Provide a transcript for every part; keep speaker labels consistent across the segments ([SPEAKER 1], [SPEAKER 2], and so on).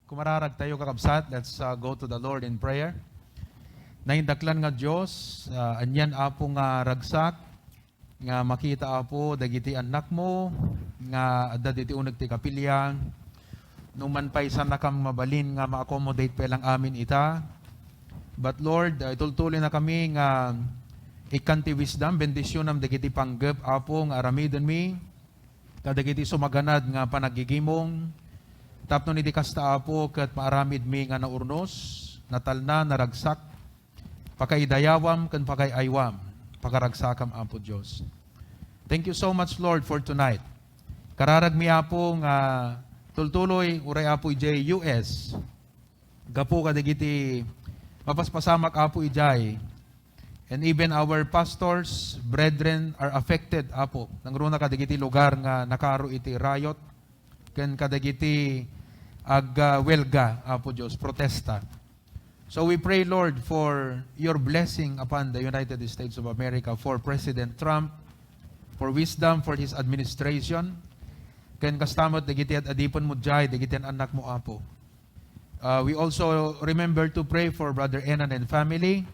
[SPEAKER 1] Kumararag tayo kakabsat. Let's go to the Lord in prayer. Naindaklan nga Diyos, anyan apo nga ragsak, nga makita apo, dagiti anak mo, nga adda diti unag ti kapilya, nung man pa'y sana kang mabalin nga ma-accommodate pelang amin ita. But Lord, itultuloy na kami nga ikanti wisdom, bendisyonam dagiti panggap apo nga aramidon mi, kadagiti sumaganad nga panagigimong, tapno ni di kasta apo kat maaramid mi nga naurnos, natalna, naragsak, pakaidayawam kan pakaiaywam, pakaragsakam apo Diyos. Thank you so much Lord for tonight. Kararag mi apo nga tultuloy uray apo ijay US. Gapo kadagiti mapaspasamak apo ijay. And even our pastors, brethren are affected apo. Nangruna kadagiti lugar nga nakaro iti riot ken kadagiti welga apo Dios protesta. So we pray Lord for your blessing upon the United States of America, for President Trump, for wisdom for his administration. Ken kastamot dagiti at adipon mo jay dagiti anak mo apo. We also remember to pray for Brother Enan and family.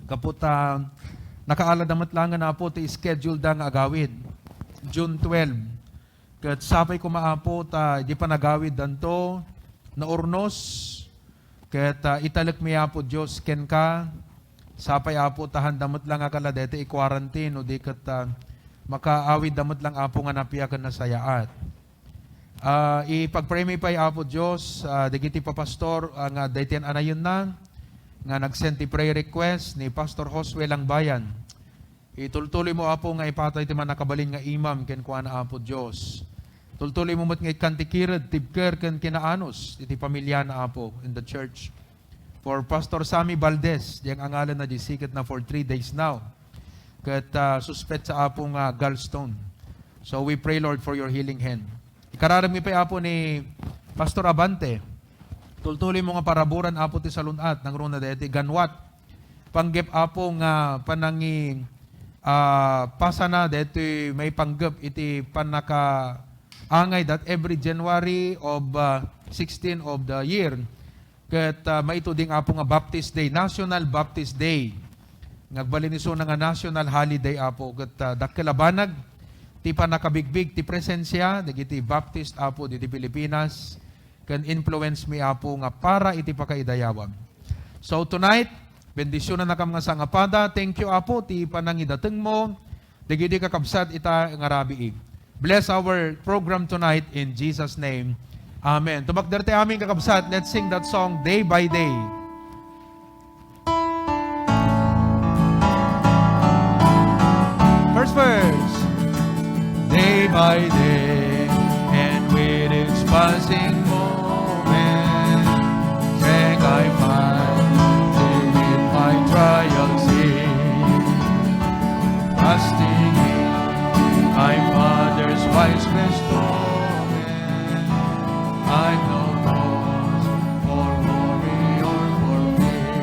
[SPEAKER 1] Kaputa nakaaladamat lang na po ti schedule da nga agawid June 12. Ket sapay ko maapo ta di pa nagawid danto na urnos ket italek mi apo Dios ken ka sapay apo tahan damot lang akala dete i-quarantine o di ket makaawid damot lang apo nga napiaken na sayaat. Ipagpray mi pay apo Dios dagiti papastor nga dayten anayon na nga nagsend ti prayer request ni Pastor Josue Langbayan. Itultuloy mo apo nga ipatay ti man nakabalin nga imam ken kuana apo Dios. Tultuloy mo met nga ikantikirad tibker ken kinaanos iti pamilya na apo in the church. For Pastor Sammy Valdez, diyang angalan na disikat na for 3 days now. Ket suspect sa apo nga gallstone. So we pray Lord for your healing hand. Ikararami pa apo ni Pastor Abante. Tultuloy mo nga paraburan apo ti salunat nang runa deti ganwat. Panggep apo nga panangi pasana deti may panggep iti panaka angay that every January of 16 of the year ket maituding apo nga Baptist Day, National Baptist Day. Ngagbaliniso na nga national holiday apo ket dakelabanag ti panakabigbig ti presensya dagiti Baptist apo diti Pilipinas ken influence mi apo nga para iti pakaidayawam. So tonight, bendisyonan na kam nga sangapada. Thank you apo ti panangidateng mo dagiti kakabsat ita nga rabii. Bless our program tonight in Jesus' name. Amen. Tumakder tayo aming kakabsat. Let's sing that song, Day by Day. First verse. Day by day, and with its passing moment, check I find till with my trials in, trusting my Father's wise bestowment. I'm no cause for worry or for fear.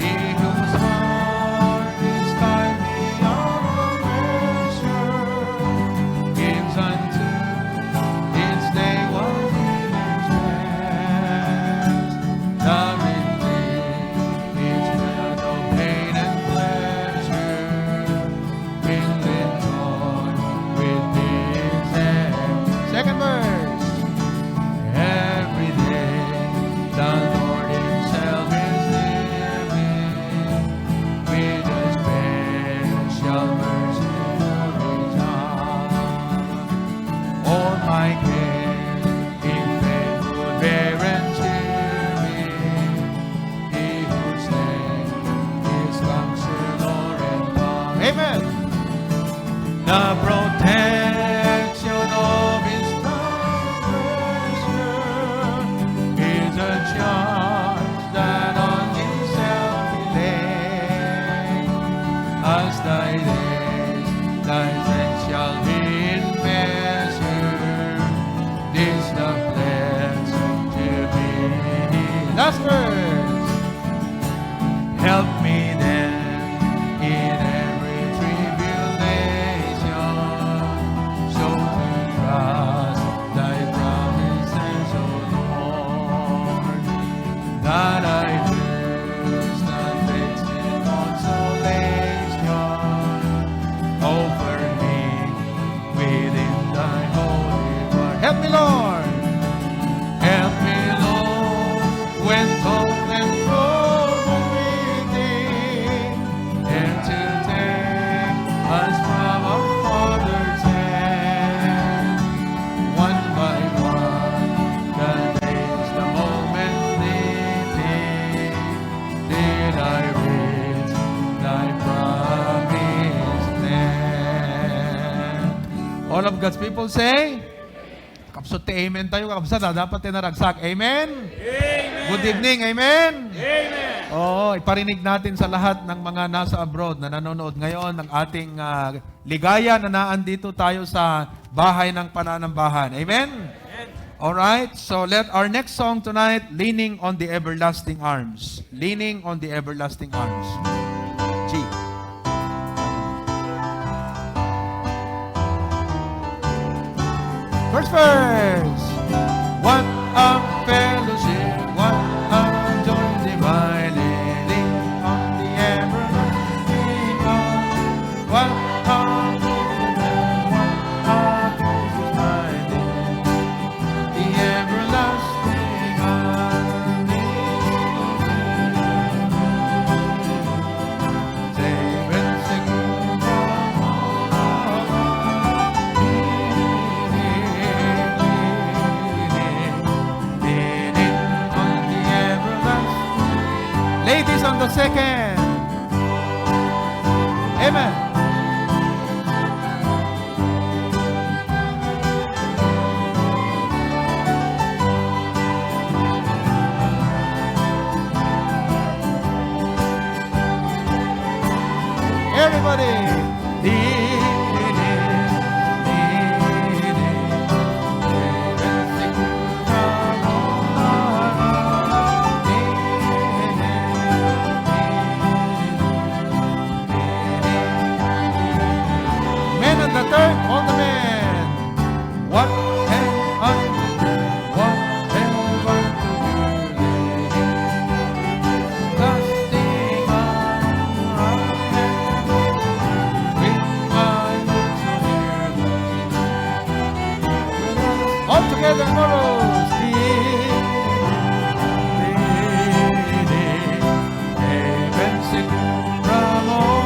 [SPEAKER 1] He whose heart is kind beyond measure gives unto its day what he has best. Love indeed is filled of pain and pleasure. Second verse. Every day the Lord himself is near me with a special mercy to return. All my care in faith would bear and cheer me. He whose name is Counselor and God. Amen. The protection of his pressure is a charge that on himself he laid. As thy days, thy strength shall be in measure. This the pledge to be. Last verse. Help me then in every tribulation, so to trust thy promises, O God's people say, kapsot ti amen tayo, kakabsat, dapat tinaragsak. Amen?
[SPEAKER 2] Amen.
[SPEAKER 1] Good evening, amen?
[SPEAKER 2] Amen.
[SPEAKER 1] Oo, iparinig natin sa lahat ng mga nasa abroad na nanonood ngayon ng ating ligaya na naandito tayo sa bahay ng pananambahan. Amen? Alright, so let our next song tonight, Leaning on the Everlasting Arms. Leaning on the Everlasting Arms. G. First verse. What a fellowship, what a joy divine, leaning on the everlasting arms. What a privilege, what a gracious finding, the everlasting arms. Save and sing from all ladies on the second. Amen. Everybody. Men on the third, all the men. What have I to do? What have I to do? Lasting on I have with my lips on here. All together, chorus. Heaven sing from all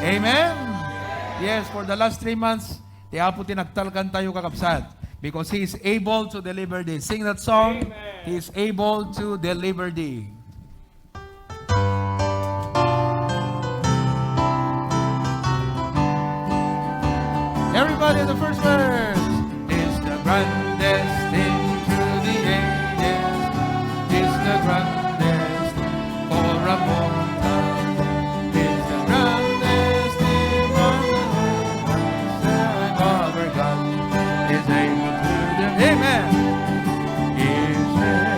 [SPEAKER 1] Amen? Yes, for the last 3 months, di apo tinagtalkan tayo kakapsat. Because He is able to deliver thee. Sing that song.
[SPEAKER 2] Amen.
[SPEAKER 1] He is able to deliver thee. Everybody, the first verse. Is the grandest thing through the ages. Is the grandest for a mortal. Is the grandest thing on the earth. Our God is able to do. Amen. Is able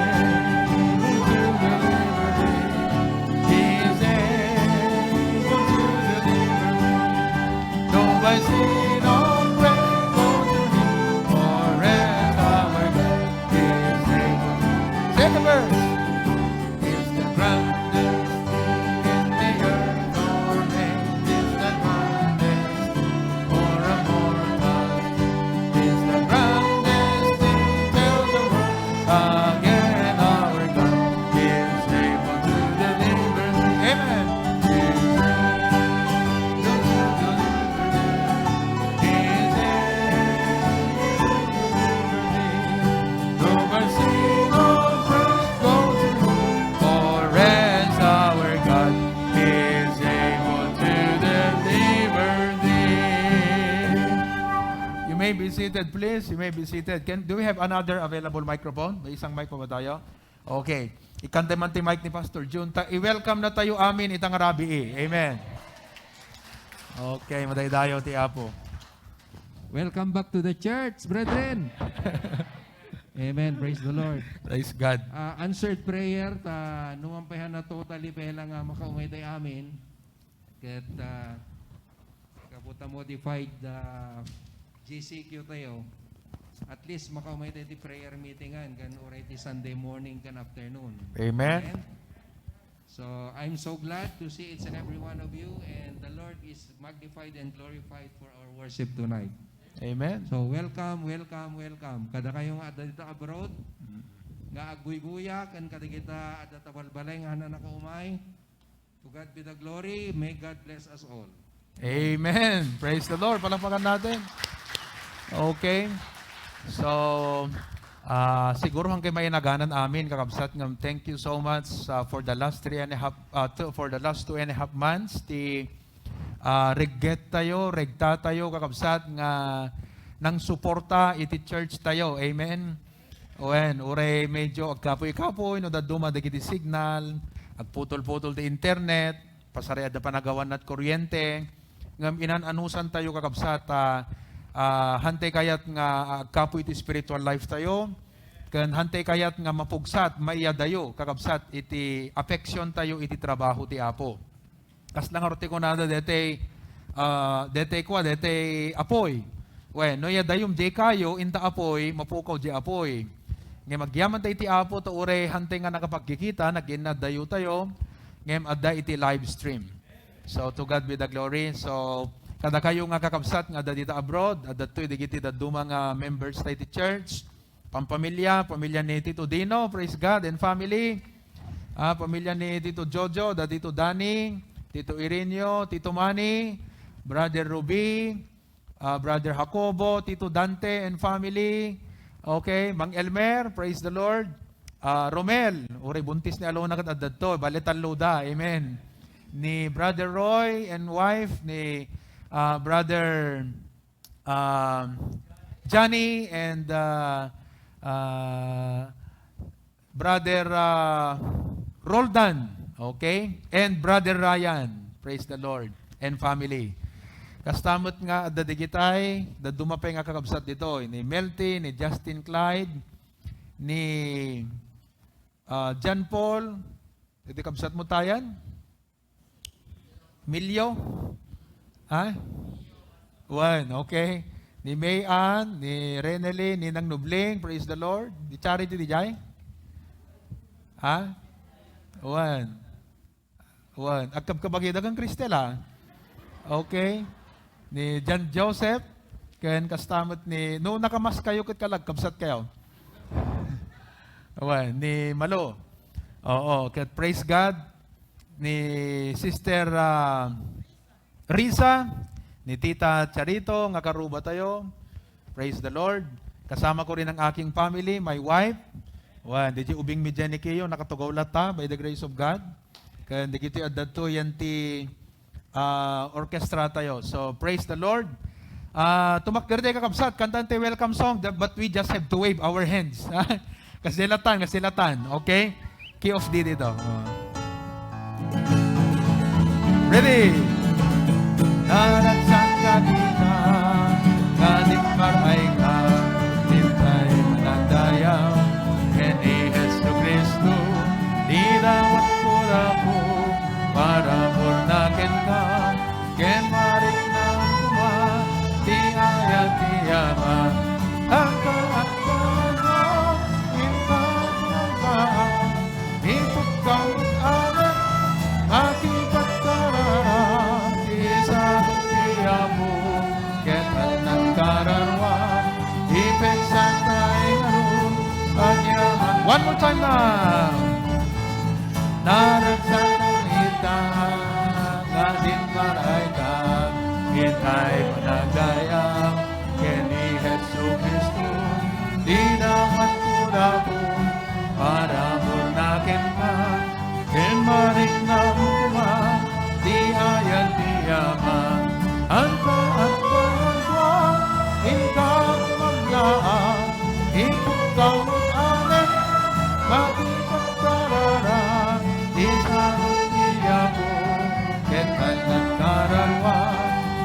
[SPEAKER 1] to deliver thee. He is able to deliver thee. No by sin or prayer, go to Him, for as our God is able. Second verse. Is the grandest in the earth or name, is the grandest for a mortal. Is the grandest thing, tell the world again, our God is able to deliver thee. Amen. Is able to deliver thee. Is able to deliver thee. No mercy, no praise, go to Him, for as our God is able to deliver thee. You may be seated, please. You may be seated. Do we have another available microphone? May isang mic pa ba tayo? Okay. Ikantaman ti mic ni Pastor June. I-welcome na tayo amin itang arabi. Amen. Okay, madaydayo ti Apo.
[SPEAKER 3] Welcome back to the church, brethren. Amen. Praise the Lord.
[SPEAKER 1] Praise God.
[SPEAKER 3] Answered prayer, numampayan na totally pala nga makaumay tayo amin. Kat kaputa modified GCQ tayo. At least makaumay tayo di prayer meetingan kan already Sunday morning kan afternoon.
[SPEAKER 1] Amen.
[SPEAKER 3] So I'm so glad to see each and every one of you, and the Lord is magnified and glorified for our worship tonight.
[SPEAKER 1] Amen.
[SPEAKER 3] So welcome, welcome, welcome. Kada kayong ada dito abroad, nga agbuy-buya, kan kada kita ada tabalbalay nga hanan ako umay. To God be the glory. May God bless us all.
[SPEAKER 1] Amen. Praise the Lord. Palakpakan natin. Okay. So, Siguro hanggang may naganan amin kakabsat ngam thank you so much for the last 2.5 months regget tayo regta tayo kakabsat nga nang suporta iti church tayo. Amen. Oen ure medyo agkapoy-kapoy no daduma dagiti signal agputol-putol ti internet pasaraya da panagawan at kuryente ngam inananusan tayo kakabsat hantay kayat nga agkapoy iti spiritual life tayo ken hantay kayat nga mapugsat maiyadayo kakabsat iti affection tayo iti trabaho ti Apo. Kaslang arti ko nada dete apoy. Wen no yadayom di kayo inta apoy mapukaw di apoy. Ngem agyaman tayo iti Apo to ure hantay nga nakapagkikita naginadayo tayo ngem adda iti live stream. So to God be the glory. So kada kayo nga kakabsat nga dito abroad, adatoy digiti daduma nga members tayo ti church, pamilya ni Tito Dino, praise God, and family. Pamilya ni Tito Jojo, Tito Danny, Tito Ireneo, Tito Manny, Brother Ruby, Brother Jacobo, Tito Dante and family. Okay, Mang Elmer, praise the Lord. Romel, uri buntis ni Alona kat adto, balitan luda, amen. Ni Brother Roy and wife ni Brother Johnny and Brother Roldan, okay? And Brother Ryan, praise the Lord, and family. Kastamot nga dadigitay, dadumapay nga kakabsat dito, ni Melty, ni Justin Clyde, ni John Paul, iti kabsat mo tayan? Milyo? One, okay. Ni Mayan, ni Renely, ni Nang Nubling, praise the Lord. Di Charity, di Jai? One. Agkabkabagida kang Cristela. Okay. Ni John Joseph, ken kastamot ni, no nakamas kayo kat kalag, kabsat kayo. One. Ni Malo. Oo, ket praise God. Ni Sister Risa, ni Tita Charito, nga karuba tayo. Praise the Lord. Kasama ko rin ang aking family, my wife. Di ubing mi dyan ni Kiyo, nakatugaw lata by the grace of God. Kaya di kiti adad to yan ti orchestra tayo. So, praise the Lord. Tumakder tayo kakabsat, kantante welcome song, but we just have to wave our hands. Kasilatan. Okay? Key of D dito. Ready? Naragsan ka kita, nganit maray ka, hintay manandaya, ken ni Jesu Cristo, di dawat ko na po, para bornaken ka, ken maring na kuma, di ayat di yaman, ang kaakbahan mo, hintay manandaya, ipot kang alam, akibat kararang, one more time now. Naragsan ita, ngadin maray ka, hintay managaya, kini Jesu Cristo, di dapat kurapo, para murnakin ka, ken marik na kuma, di ayat di yaman, ang kaakbahan ko, hinggang maglaan, ikaw alam, makipagkarara, isarot niya po, ketan at kararwa,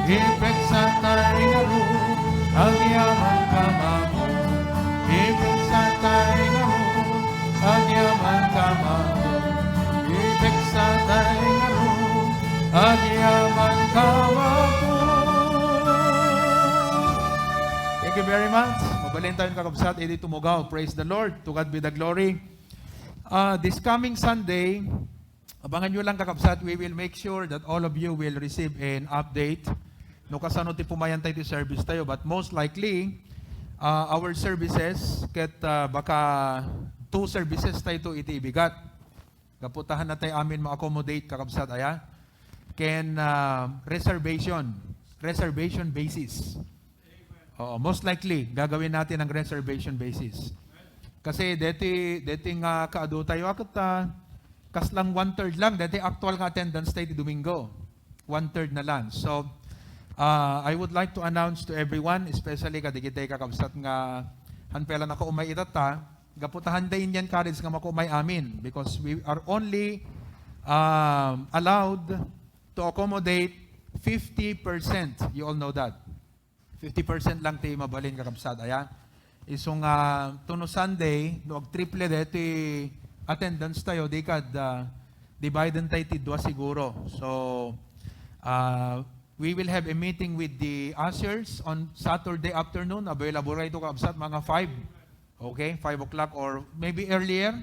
[SPEAKER 1] ipeksa tayo ngaro, ang yaman kamamo, ipeksa tayo ngaro, ang yaman kamamo, ipeksa tayo ngaro, ang yaman kamamo. Thank you very much. Mabalin tayong kakabsat, edi tumugaw. Praise the Lord. To God be the glory. This coming Sunday, abangan nyo lang kakabsat, we will make sure that all of you will receive an update. No kasano ti pumayan tayo ti service tayo, but most likely, our services, ket baka 2 services tayo to iti ibigat. Kaputahan na tayo amin ma-accommodate kakabsat, aya. Ken reservation basis. Most likely, gagawin natin ang reservation basis. Kasi deti nga kaado tayo akit kaslang 1/3 lang. Deti actual nga attendance tayo ti Domingo. 1/3 na lang. So, I would like to announce to everyone, especially kadigitay kakabsat nga hanpela na kaumay itata, gaputahan dayin yan courage nga makumay amin because we are only allowed to accommodate 50%. You all know that. 50% lang tayo mabalin kakabsat. Ayan. Isong tuno Sunday, no triple deti attendance tayo, di kad divide tayo ti dua siguro. So, we will have a meeting with the ushers on Saturday afternoon. Available ito kakabsat mga 5. Okay? 5 o'clock or maybe earlier.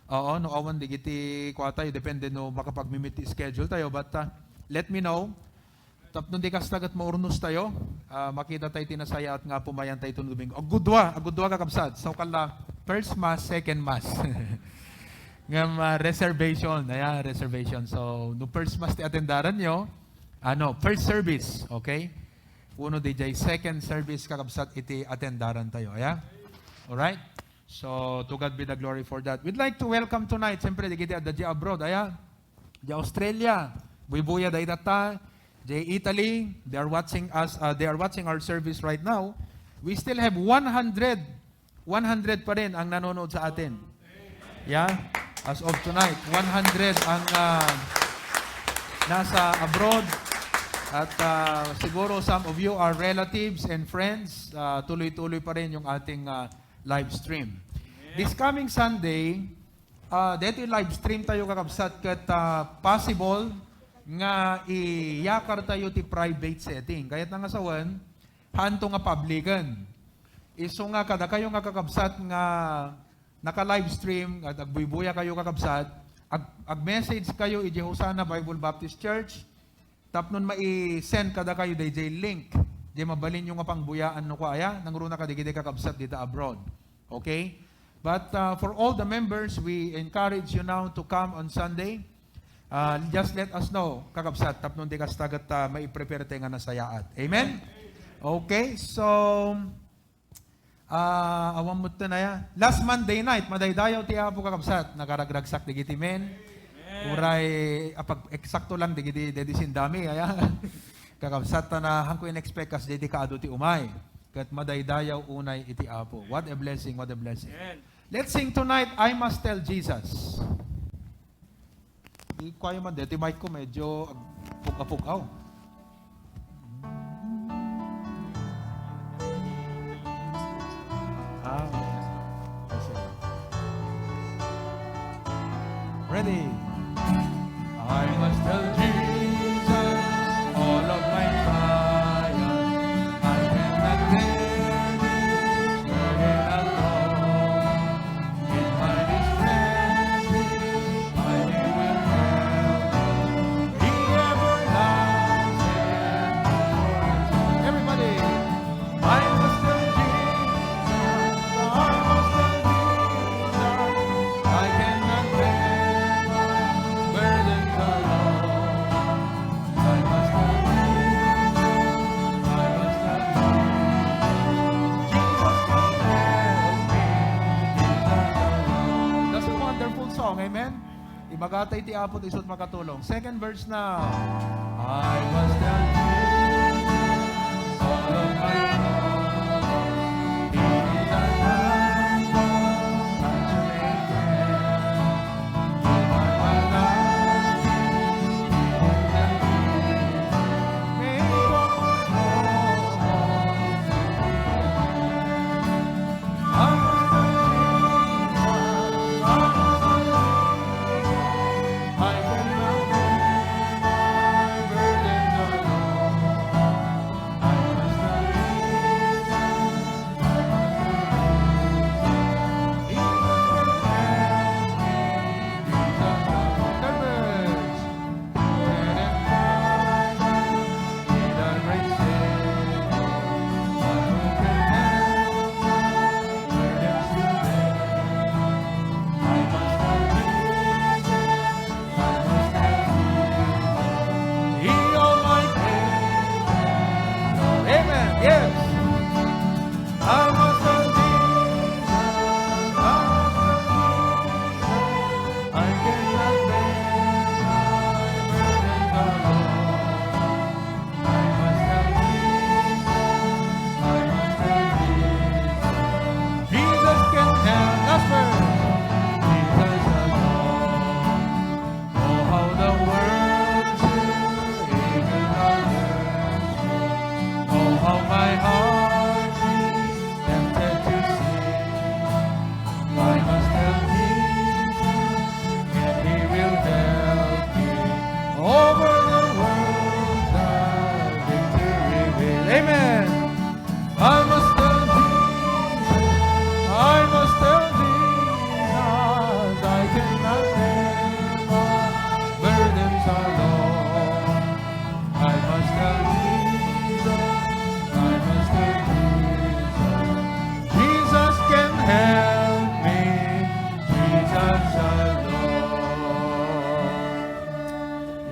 [SPEAKER 1] Oo, no awan di giti kwa tayo. Depende no makapag-meet schedule tayo. But let me know. Tapos di kastagat maurnos tayo. Makita tayo tinasaya at nga pumayan tayo ito Domingo. Agudwa kakabsat. So kala first mass, second mass. Ngam reservation. Ayan, reservation. So, no first mass ti atendaran nyo. First service. Okay? Uno DJ, second service kakabsat iti atendaran tayo. Ayan? Alright? So, to God be the glory for that. We'd like to welcome tonight, siyempre, di kita di abroad, ayan, di Australia, buibuya da itata, di Italy, they are watching us, they are watching our service right now. We still have 100 pa rin ang nanonood sa atin. Yeah? As of tonight, 100 ang nasa abroad. At siguro some of you are relatives and friends. Tuloy-tuloy pa rin yung ating live stream. This coming Sunday, dito live stream tayo kakabsat kat possible nga iyakar tayo ti private setting. Kaya't nga sawan, hanto nga publican. Iso nga kada kayo nga kakabsat nga naka-live stream at agbuibuya kayo kakabsat, ag-message kayo iti Hosanna Bible Baptist Church, tapnon mai-send kada kayo DJ link. Di mabalin yung pangbuyaan no kaya, nangruna ka digide kakabsat dito abroad. Okay? But for all the members, we encourage you now to come on Sunday. Just let us know, kakabsat, tapnon di kastagat mai-prepare tayo nga nasayaat. Amen? Okay, so, awang mo na ya. Last Monday night, madaydayaw ti Apo kakabsat, nakaragragsak digiti men. Uray, pag eksakto lang digiti dedisindami, aya. Kakabsat na hangko in-expect kas dedi kaado ti umay. Kat madaydayaw unay iti Apo. What a blessing, what a blessing. Let's sing tonight, I Must Tell Jesus. Di ko man, deti mic ko medyo puk-apukaw. Ready? I must tell Jesus all of my trials. I cannot bear this burden alone. In my distress, I will help. He ever loves and everybody, I must tell Jesus. I must tell Jesus. I cannot bear. Amen? Ibagatay ti Apo isot makatulong. Second verse na. I was tell Jesus all of my He is a God saturated in my life. May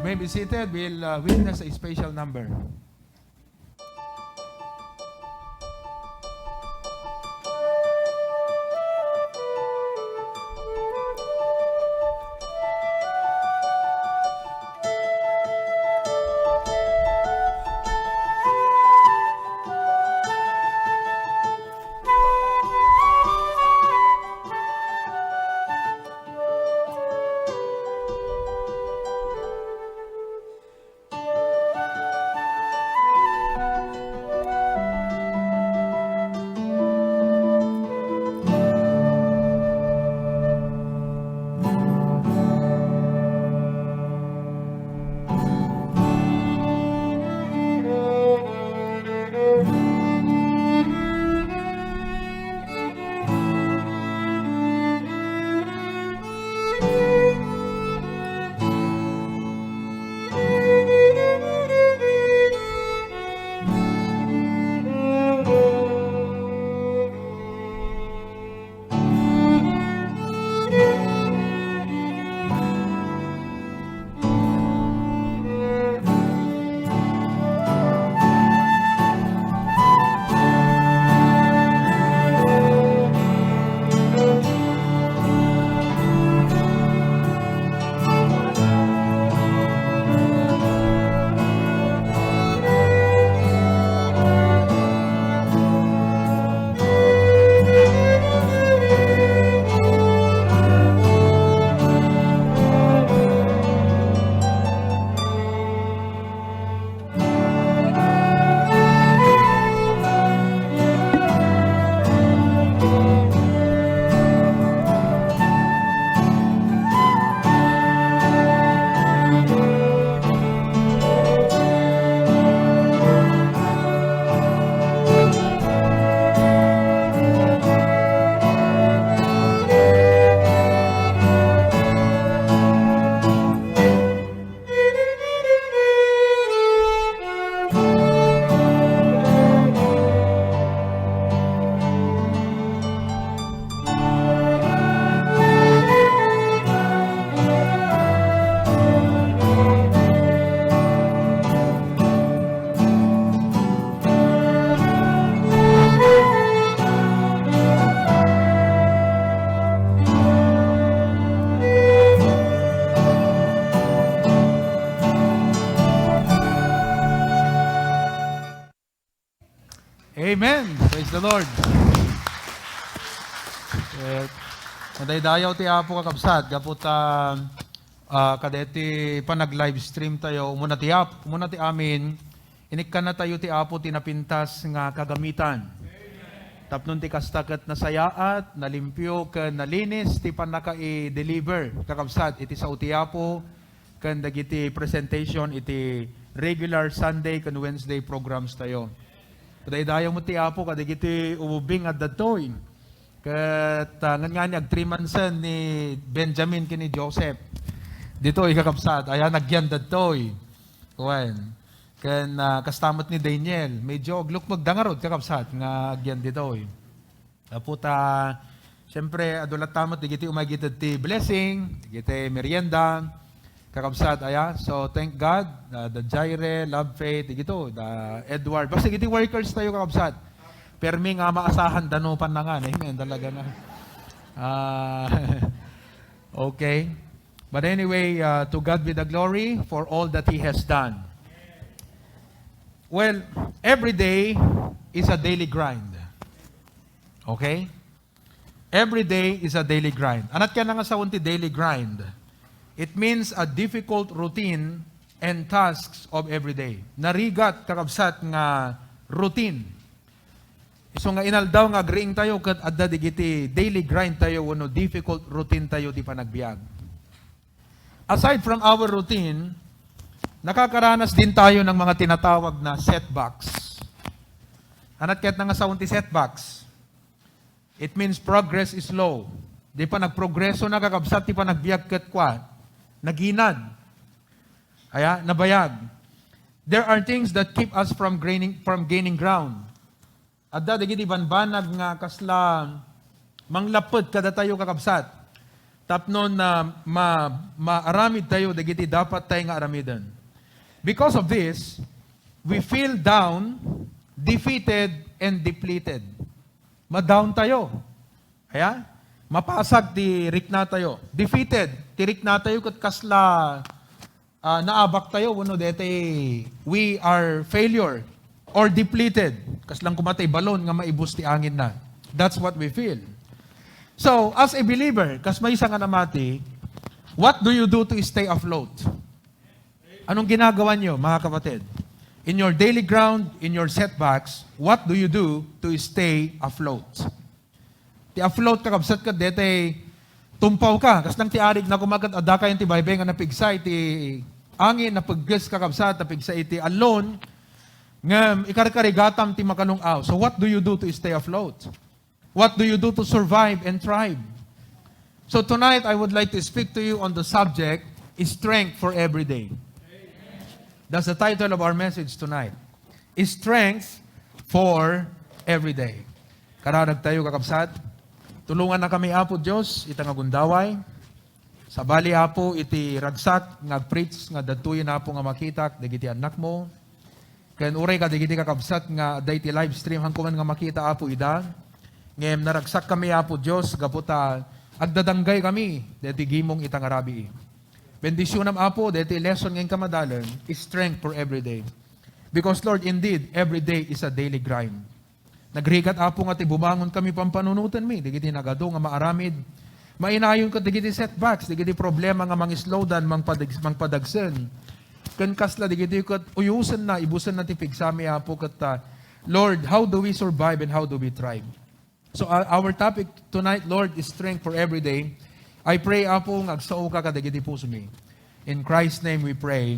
[SPEAKER 1] may be seated. We'll witness a special number. Amen. Praise the Lord. Madaydayaw ti Apo kakabsat. Kaput kadeti panag-live stream tayo. Umuna ti amin. Inikkan na tayo ti Apo tinapintas nga kagamitan. Tapnon ti kastakat na sayaat, nalimpyo, kan nalinis, ti panaka i-deliver. Kakabsat, iti sa uti Apo, kan dagiti presentation, iti regular Sunday, kan Wednesday programs tayo. Kadaydayaw mo ti Apo, kadigiti umubing at datoy. Kat nga ag 3 mansan ni Benjamin kini Joseph. Dito ikakapsat, ayan nagyan datoy. Kuwan. Kan kastamot ni Daniel, medyo glukmag dangarod kakapsat nga agyan ditoy. Aputa, siyempre adulat tamot, digiti umagitad ti blessing, digiti merienda, kakabsat, so thank God, the Jaire, Love Faith, digito, the Edward, basta digiti workers tayo kakabsat. Permi nga maasahan danupan na nga, amen, talaga na. Okay. But anyway, to God be the glory for all that He has done. Well, every day is a daily grind. Okay? Every day is a daily grind. Anat ka na nga sa unti daily grind. It means a difficult routine and tasks of every day. Narigat kakabsat nga routine. So nga inaldaw nga agreeing tayo kat adda digiti daily grind tayo wano difficult routine tayo di panagbiag. Aside from our routine, nakakaranas din tayo ng mga tinatawag na setbacks. Anat ket nga sa unti setbacks. It means progress is slow. Di pa nagprogreso na kakabsat, di pa nagbiag ket kwa. Naginad. Nabayag. There are things that keep us from gaining ground. Adda digiti banbanag nga kasla manglapod kada tayo kakabsat. tapnon na maaramid tayo, dagiti dapat tayo nga aramidan. Because of this, we feel down, defeated, and depleted. Ma-down tayo. Kaya, mapasag ti rikna tayo. Defeated, ti rikna tayo kat kasla naabak tayo, wano dete we are failure or depleted. Kaslang kumatay balon nga maibus ti angin na. That's what we feel. So, as a believer, kas may isang namati, what do you do to stay afloat? Anong ginagawa nyo, mga kapatid? In your daily ground, in your setbacks, what do you do to stay afloat? Ti afloat ka, kapsat ka, dete, tumpaw ka, kas lang ti arig na kumagat, adaka yung ti baybay nga napigsay, ti angin, napagges ka, kapsat, napigsay, ti alone, nga ikarikarigatam ti makanong aw. So what do you do to stay afloat? What do you do to survive and thrive? So tonight, I would like to speak to you on the subject, strength for every day. That's the title of our message tonight. Strength for every day. Kararag tayo kakabsat. Tulungan na kami, Apo Diyos, itang agundaway. Sa bali, Apo, iti ragsak, ngag-preach, nga datuyin, Apo, nga makitak, dagiti anak mo. Kaya uray ka, dagiti kakabsat, nga dayti live stream, hangkuman nga makita, Apo, ida. Ngayon, naragsak kami, Apo Diyos, gaputa, agdadanggay kami, deti gimong itang arabi. Bendisyonam, Apo, deti lesson ngayon kamadalan, strength for every day. Because, Lord, indeed, every day is a daily grind. Nagrikat, Apo, nga ti bumangon kami pampanunutan mi, digiti nagado nga maaramid. Mainayon ko, digiti setbacks, digiti problema nga mangislowdan, mangpadagsen. Kan kasla, digiti ko, uyusan na, ibusan na ti pigsami, Apo, kata, Lord, how do we survive and how do we thrive? So our topic tonight, Lord, is strength for every day. I pray, Apo, agsao ka kadagiti puso mi. In Christ's name we pray.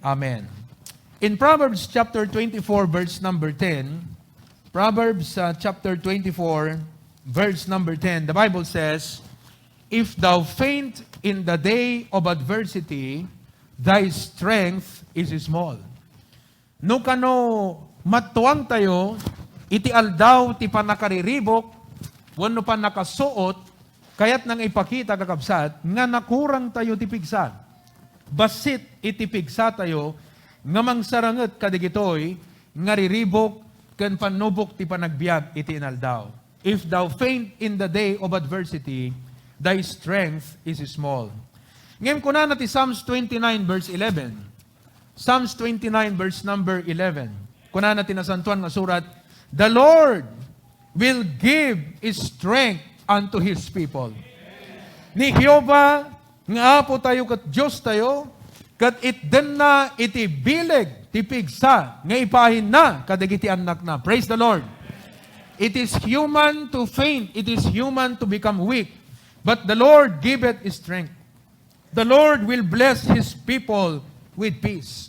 [SPEAKER 1] Amen. In Proverbs chapter 24, verse number 10, Proverbs chapter 24, verse number 10, the Bible says, if thou faint in the day of adversity, thy strength is small. No kano matuang tayo, iti aldaw ti panakariribok, wano pa nakasuot, kayat nang ipakita kakabsat, nga nakurang tayo ti pigsa. Basit iti pigsa tayo, nga mangsaranget kadigitoy, nga riribok, ken panubok ti panagbiag iti inaldaw. If thou faint in the day of adversity, thy strength is small. Ngayon ko na ti Psalms 29 verse 11. Psalms 29 verse number 11. Kuna natin nasantuan nga surat, the Lord will give strength unto His people. Ni Jehovah, nga Apo tayo kat Diyos tayo, kat itden na iti bileg, tipigsa, nga ipahin na, kadagiti anak na. Praise the Lord. It is human to faint, it is human to become weak, but the Lord giveth strength. The Lord will bless His people with peace.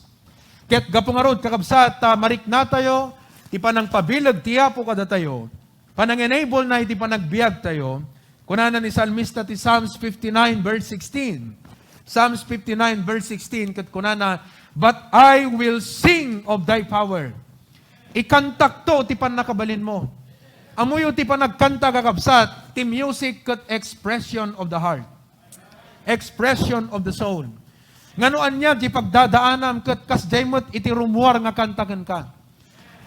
[SPEAKER 1] Ket gapungarod kakabsat, marik na tayo, ti panang pabilag tiya po kada tayo, panang enable na iti panagbiag tayo, kunanan ni Salmista ti Psalms 59 verse 16. Psalms 59 verse 16, kat kunana, but I will sing of thy power. Ikantak to ti panakabalin mo. Amuyo ti panagkanta kakabsat, ti music kat expression of the heart. Expression of the soul. Nganoan niya, di pagdadaanam kat kasdaymot iti rumuar nga kantakan ka.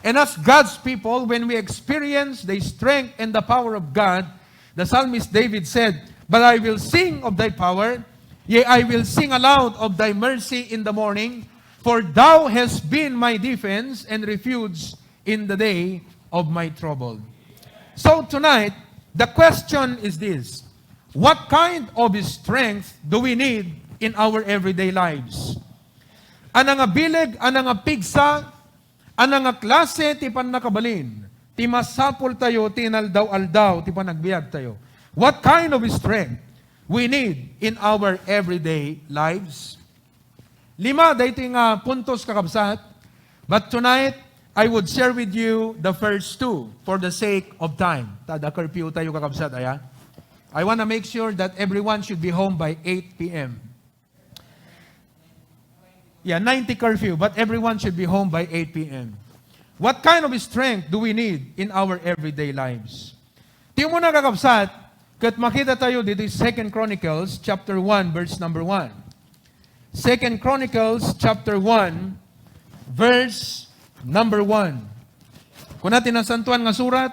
[SPEAKER 1] And as God's people, when we experience the strength and the power of God, the psalmist David said, but I will sing of thy power, yea, I will sing aloud of thy mercy in the morning, for thou hast been my defense and refuge in the day of my trouble. So tonight, the question is this, what kind of strength do we need in our everyday lives? Anang bileg, anang pigsa, anang klase ti panakabalin, ti masapol tayo, ti inaldaw-aldaw, ti panagbiag tayo. What kind of strength we need in our everyday lives? 5 dito nga puntos kakabsat, but tonight, I would share with you the first 2 for the sake of time. Tada curfew tayo kakabsat, aya? I want to make sure that everyone should be home by 8 p.m. Yeah, 90 curfew, but everyone should be home by 8 p.m. What kind of strength do we need in our everyday lives? Tiyo mo na kakabsat, Kat makita tayo dito 2 Chronicles chapter 1 verse number 1. 2 Chronicles chapter 1 verse number 1. Kung natin ang santuan nga surat,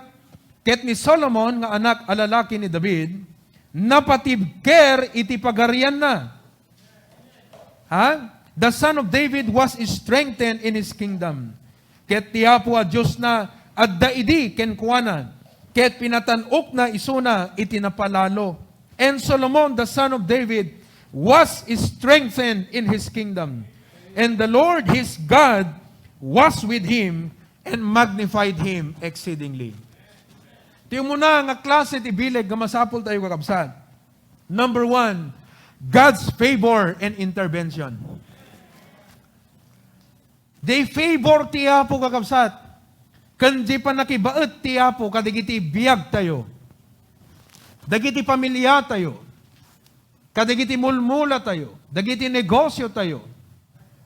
[SPEAKER 1] ket ni Solomon nga anak alalaki ni David, napatibker iti pagarian na. Ha? The son of David was strengthened in his kingdom. Ket tiyapo a Diyos na at daidi kenkuanan. Ket pinatanok na isuna iti napalalo. And Solomon, the son of David, was strengthened in his kingdom. And the Lord his God was with him and magnified him exceedingly. Tiyo muna nga klase ti bileg nga masapol tayo kakabsat. Number 1, God's favor and intervention. They favor ti Apo kakabsat. Kandi pa nakibaet ti Apo kadigiti biyag tayo. Dagiti pamilya tayo. Kadigiti mulmula tayo. Dagiti negosyo tayo.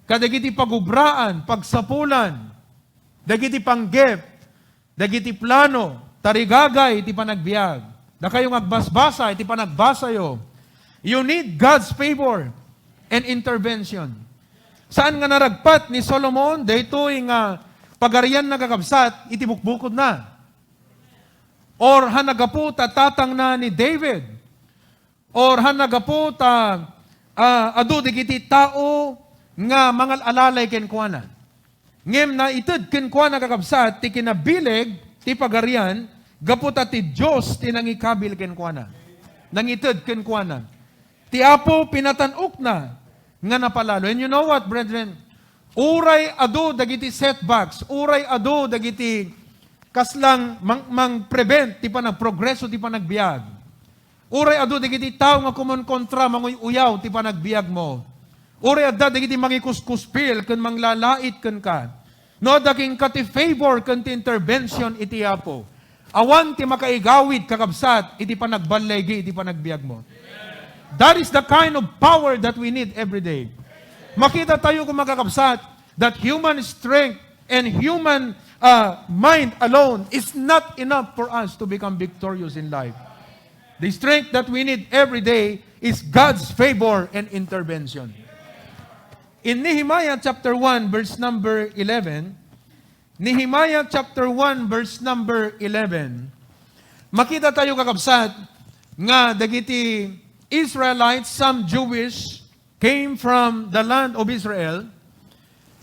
[SPEAKER 1] Kadagiti pagubraan, pagsapulan. Dagiti panggep. Dagiti plano. Tarigagay, iti panagbiag. Da kayong agbasbasa, iti panagbasayo. You need God's favor and intervention. Saan nga naragpat ni Solomon? Daytoy nga pagarian na kakabsat, iti bukbukod na. Or hanagapu tatang na ni David. Or hanagapu adu digiti tao nga mangal alalay kenkuana. Ngem na ited kenkuana kakabsat, ti kinabileg, ti pagarian, gaputa ti Diyos ti nangikabil kenkuana. Nangited kenkuana. Ti Apo pinatanok na nga napalalo. And you know what, brethren? Uray ado dagiti setbacks, uray ado dagiti kaslang mang-prevent ti panagprogreso ti panagbiag. Uray ado dagiti tao nga kumonkontra manguy uyaw ti panagbiag mo. Uray adda dagiti mangikuskuspil ken manglalait ken ka. No, daking kati favor kanti intervention iti Apo. Awan ti makaigawid kakabsat, iti panagbalegi, iti panagbiag mo. That is the kind of power that we need every day. Makita tayo kung makakabsat that human strength and human mind alone is not enough for us to become victorious in life. The strength that we need every day is God's favor and intervention. In Nehemiah chapter 1 verse number 11, Nehemiah chapter 1 verse number 11, makita tayo kakabsat nga dagiti Israelites, some Jewish, came from the land of Israel,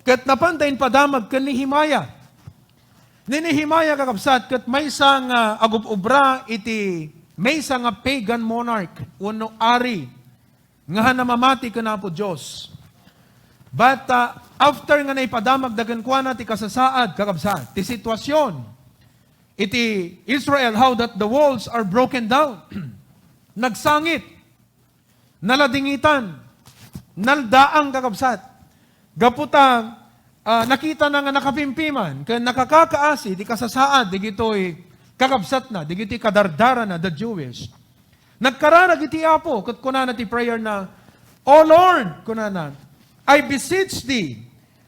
[SPEAKER 1] kat napantayin padamag kan Nehemiah. Ni Nehemiah kakabsat, kat may isang agupubra iti, may isang pagan monarch, uno ari, nga namamati ka na po Diyos. But after nga naipadamag dagan kwa na ti kasasaad, kakabsat, ti sitwasyon, iti Israel, how that the walls are broken down, nagsangit, naladingitan, naldaang kakabsat, gaputa, nakita na nga nakapimpiman, kaya nakakakaasi, di kasasaad, di gito'y kakabsat na, di gito'y kadardara na, the Jewish. Nagkararag iti Apo, kat kunana ti prayer na, O Lord, kunana, I beseech thee,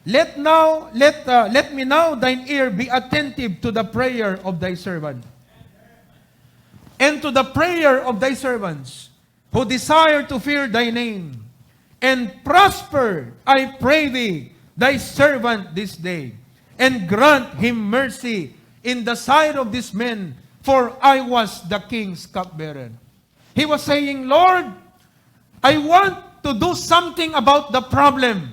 [SPEAKER 1] let me now thine ear be attentive to the prayer of thy servant, and to the prayer of thy servants, who desire to fear thy name, and prosper, I pray thee, thy servant this day, and grant him mercy in the sight of these men, for I was the king's cupbearer. He was saying, Lord, I want to do something about the problem,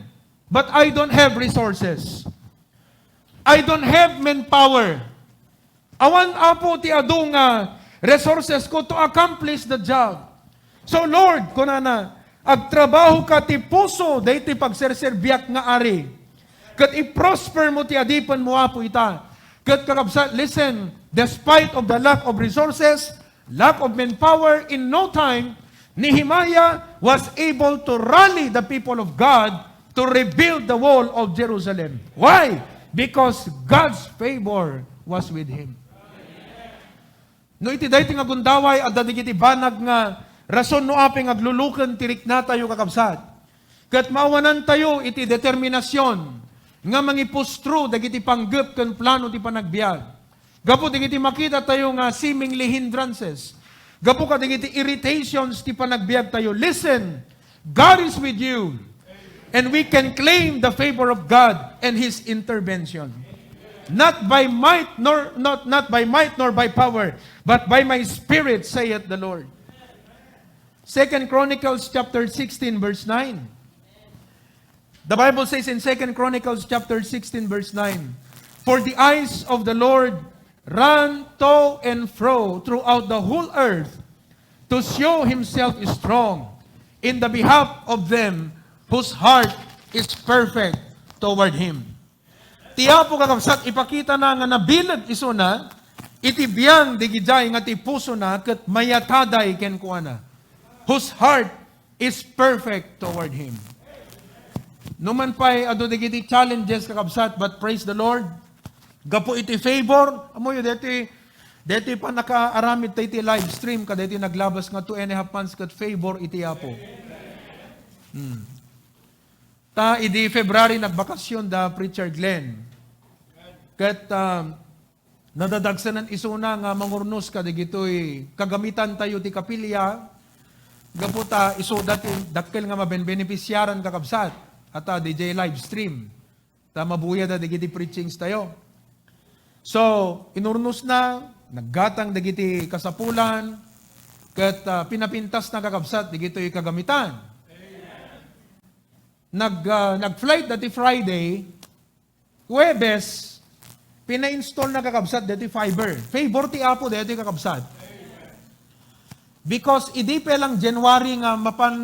[SPEAKER 1] but I don't have resources. I don't have manpower. Awan Apo ti adung resources ko to accomplish the job. So Lord, kunana, agtrabaho ka ti puso, dahi ti pagserserbiak nga ari. Kat i-prosper mo ti adipan mo Apo ita. Kat kakabsat, listen, despite of the lack of resources, lack of manpower, in no time, Nehemiah was able to rally the people of God to rebuild the wall of Jerusalem. Why? Because God's favor was with him. No iti dayti nga gundaway at dadigiti banag nga rason no aping aglulukan tirik na tayo kakabsat. Kat mawanan tayo iti determinasyon nga mangipustro dagiti panggep ken plano ti panagbiag. Gapu digiti makita tayo nga seemingly hindrances. Gapo ka dagiti irritations ti panagbiag tayo. Listen, God is with you. And we can claim the favor of God and His intervention. Not by might not by might nor by power, but by my spirit, saith the Lord. 2 Chronicles chapter 16 verse 9. The Bible says in 2 Chronicles chapter 16 verse 9, "For the eyes of the Lord run to and fro throughout the whole earth to show Himself strong in the behalf of them whose heart is perfect toward Him." Tiya po kakabsat, ipakita na nga nabilag iso na, itibiyang digijay nga ti puso na, kat mayataday ken kuana, whose heart is perfect toward Him. Numan pa'y ado digiti challenges kakabsat, but praise the Lord, gapo iti favor, amoy deti pa nakaaramid tayo iti live stream, kada iti naglabas nga 2.5 months kat favor iti apo. Ta, idi February nagbakasyon da Preacher Glenn. Kat nadadagsanan isuna nga mangurnos ka, digito'y kagamitan tayo ti kapilya, gaputa iso dati dakkel nga mabenbenepisyaran kakabsat. At DJ live stream. Ta mabuya da digiti preachings tayo. So, inurnos na, naggatang digiti kasapulan, kat pinapintas na kakabsat, digito'y kagamitan. Nag-flight dati Friday, Huwebes, pina-install na kakabsat dati fiber. Favor ti Apo dati kakabsat. Because idi pa lang January nga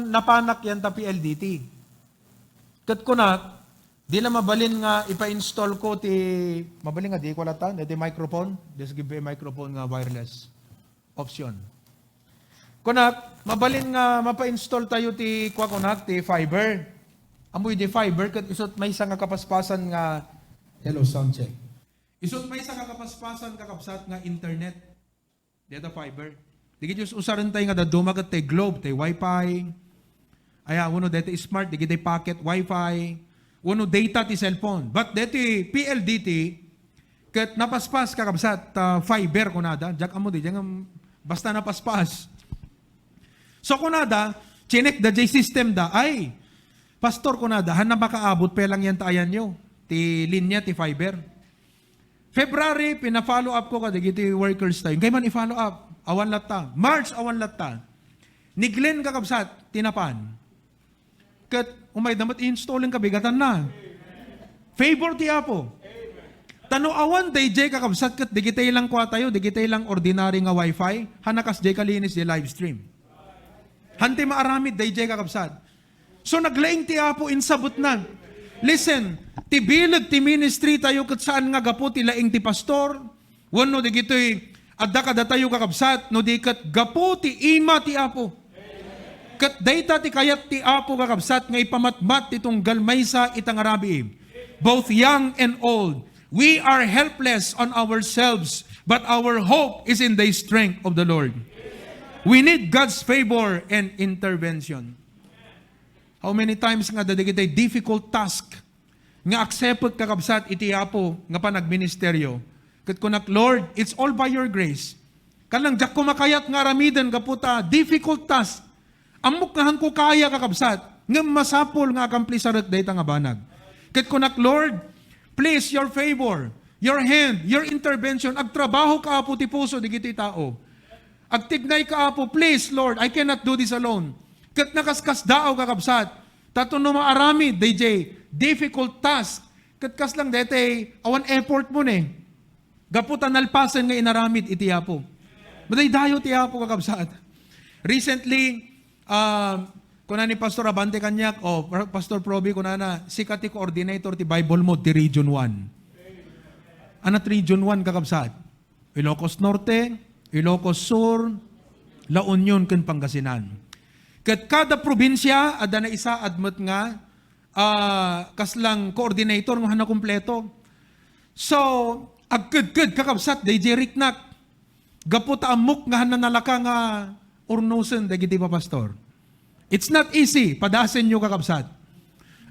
[SPEAKER 1] napanak yan ta PLDT. Kat kunak, di na mabalin nga ipa-install ko ti, mabalin nga di ko latan, di microphone, just give a microphone nga wireless option. Kunak, mabalin nga mapa-install tayo ti kwa kunak, ti fiber. Amoy di fiber, kat isot may isang kapaspasan nga, hello, sound check. Isot may isang kapaspasan kakapsat nga internet. Dito fiber. Di just usaran tayo nga dumagat tayo globe, tayo wifi. Aya, uno dito smart, di kita pocket wifi. Uno data ti cellphone. But dito PLDT, kat napaspas kakabsat, fiber kunada. Diyak amo di, basta napaspas. So kunada, chinek da J system da, ay, pastor kunada, han na makaabot, pelang yan tayan nyo. Ti linya, ti fiber. February, pina-follow up ko ka, di kita workers tayo. Kaya man i-follow up, awan latta. March, awan latta. Ni Glenn kakabsat, tinapan. Kat umay damat i-installing ka, bigatan na. Favor ti Apo. Tano awan DJ kakabsat kat digitay lang kwa tayo, digitay lang ordinary nga wifi, hanakas DJ kalinis di live stream. Hanti maaramid DJ kakabsat. So naglaing ti Apo insabot na. Listen, ti bilag ti ministry tayo kat saan nga gapo ti laing ti pastor, wano digitoy adda kada tayo kakabsat, no di kat gapo ti ima ti Apo. Kat dayta ti kayat ti Apo kakabsat nga ipamatmat itong galmaysa itang arabi. Both young and old, we are helpless on ourselves, but our hope is in the strength of the Lord. We need God's favor and intervention. How many times nga dadigitay difficult task nga accepted kakabsat iti Apo nga panagministeryo. Kat kunak, Lord, it's all by your grace. Kanang jak kumakayat nga aramidan kaputa, difficult task. Amok nga ko kaya kakabsat, nga masapol nga akamplisarat dayta nga banag. Kat kunak, Lord, please your favor, your hand, your intervention, agtrabaho ka Apo ti puso digiti tao. Agtignay ka Apo, please Lord, I cannot do this alone. Kat nakaskas daaw kakabsat, tato no maarami, DJ, difficult task. Kat kas lang dete, awan effort mo ne. Gaputan nalpasan nga inaramid iti Apo. Maday dayo ti Apo kakabsat. Recently, kuna ni Pastor Abante Kanyak, Pastor Proby, kuna na, sikat ti coordinator ti Bible Mode ti Region 1. Anat Region 1 kakabsat? Ilocos Norte, Ilocos Sur, La Union, ken Pangasinan. Kat kada probinsya, ada na isa admit nga, kaslang coordinator nga na kumpleto. So, agkad-kad kakabsat, DJ Riknak, gapot amok nga nanalaka nga urnusen, dagiti pa pastor. It's not easy, padasin nyo kakabsat.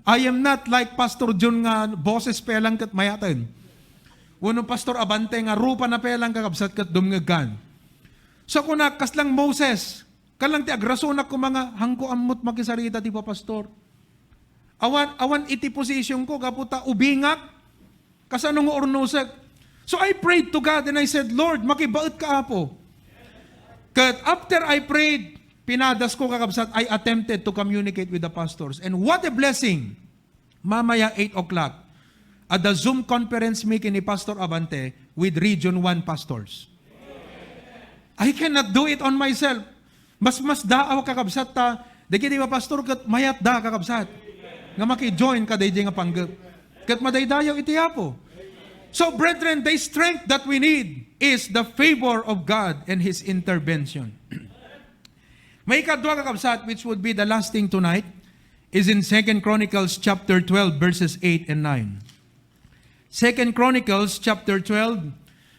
[SPEAKER 1] I am not like Pastor John nga boses pelang kat mayatan. Unong Pastor Abante nga rupa na pelang kakabsat kat dumngagan. So kuna kaslang Moses, kalang ti agrasunak ko mga hangko ammot makisarita ti pastor. Awan iti position ko, kaputa ubingak, kasanong ornosek. So I prayed to God and I said, Lord, makibaot ka apo. Kat after I prayed, pinadas ko kakabsat, I attempted to communicate with the pastors. And what a blessing! Mamaya 8 o'clock, at the Zoom conference meeting ni Pastor Abante with Region 1 pastors. I cannot do it on myself. Mas daaw kakabsat ta, dagiti ba pastor, kat mayat da kakabsat. Nga maki-join ka daydi nga panggap. Kat madaydayaw iti apo. So brethren, the strength that we need is the favor of God and His intervention. May ikadwa kakabsat, which would be the last thing tonight, is in 2 Chronicles chapter 12, verses 8 and 9. 2 Chronicles chapter 12,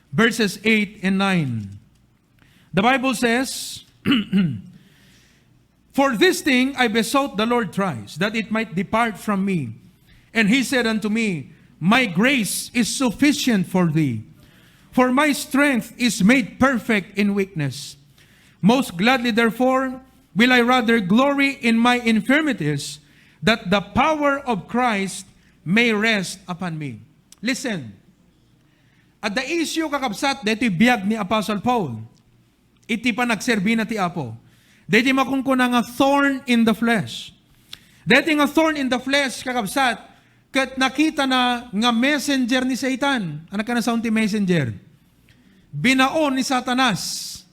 [SPEAKER 1] verses 8 and 9. The Bible says, For this thing I besought the Lord thrice, that it might depart from me. And He said unto me, My grace is sufficient for thee, for my strength is made perfect in weakness. Most gladly therefore will I rather glory in my infirmities, that the power of Christ may rest upon me. Listen, at the issue kakabsat, dito biyag ni Apostle Paul, iti pa nagserbi na ti Apo. Dito makungkuna nga thorn in the flesh. Dito nga thorn in the flesh, kakabsat, kat nakita na nga messenger ni Satan. Anak ka na sa unti messenger. Binaon ni Satanas.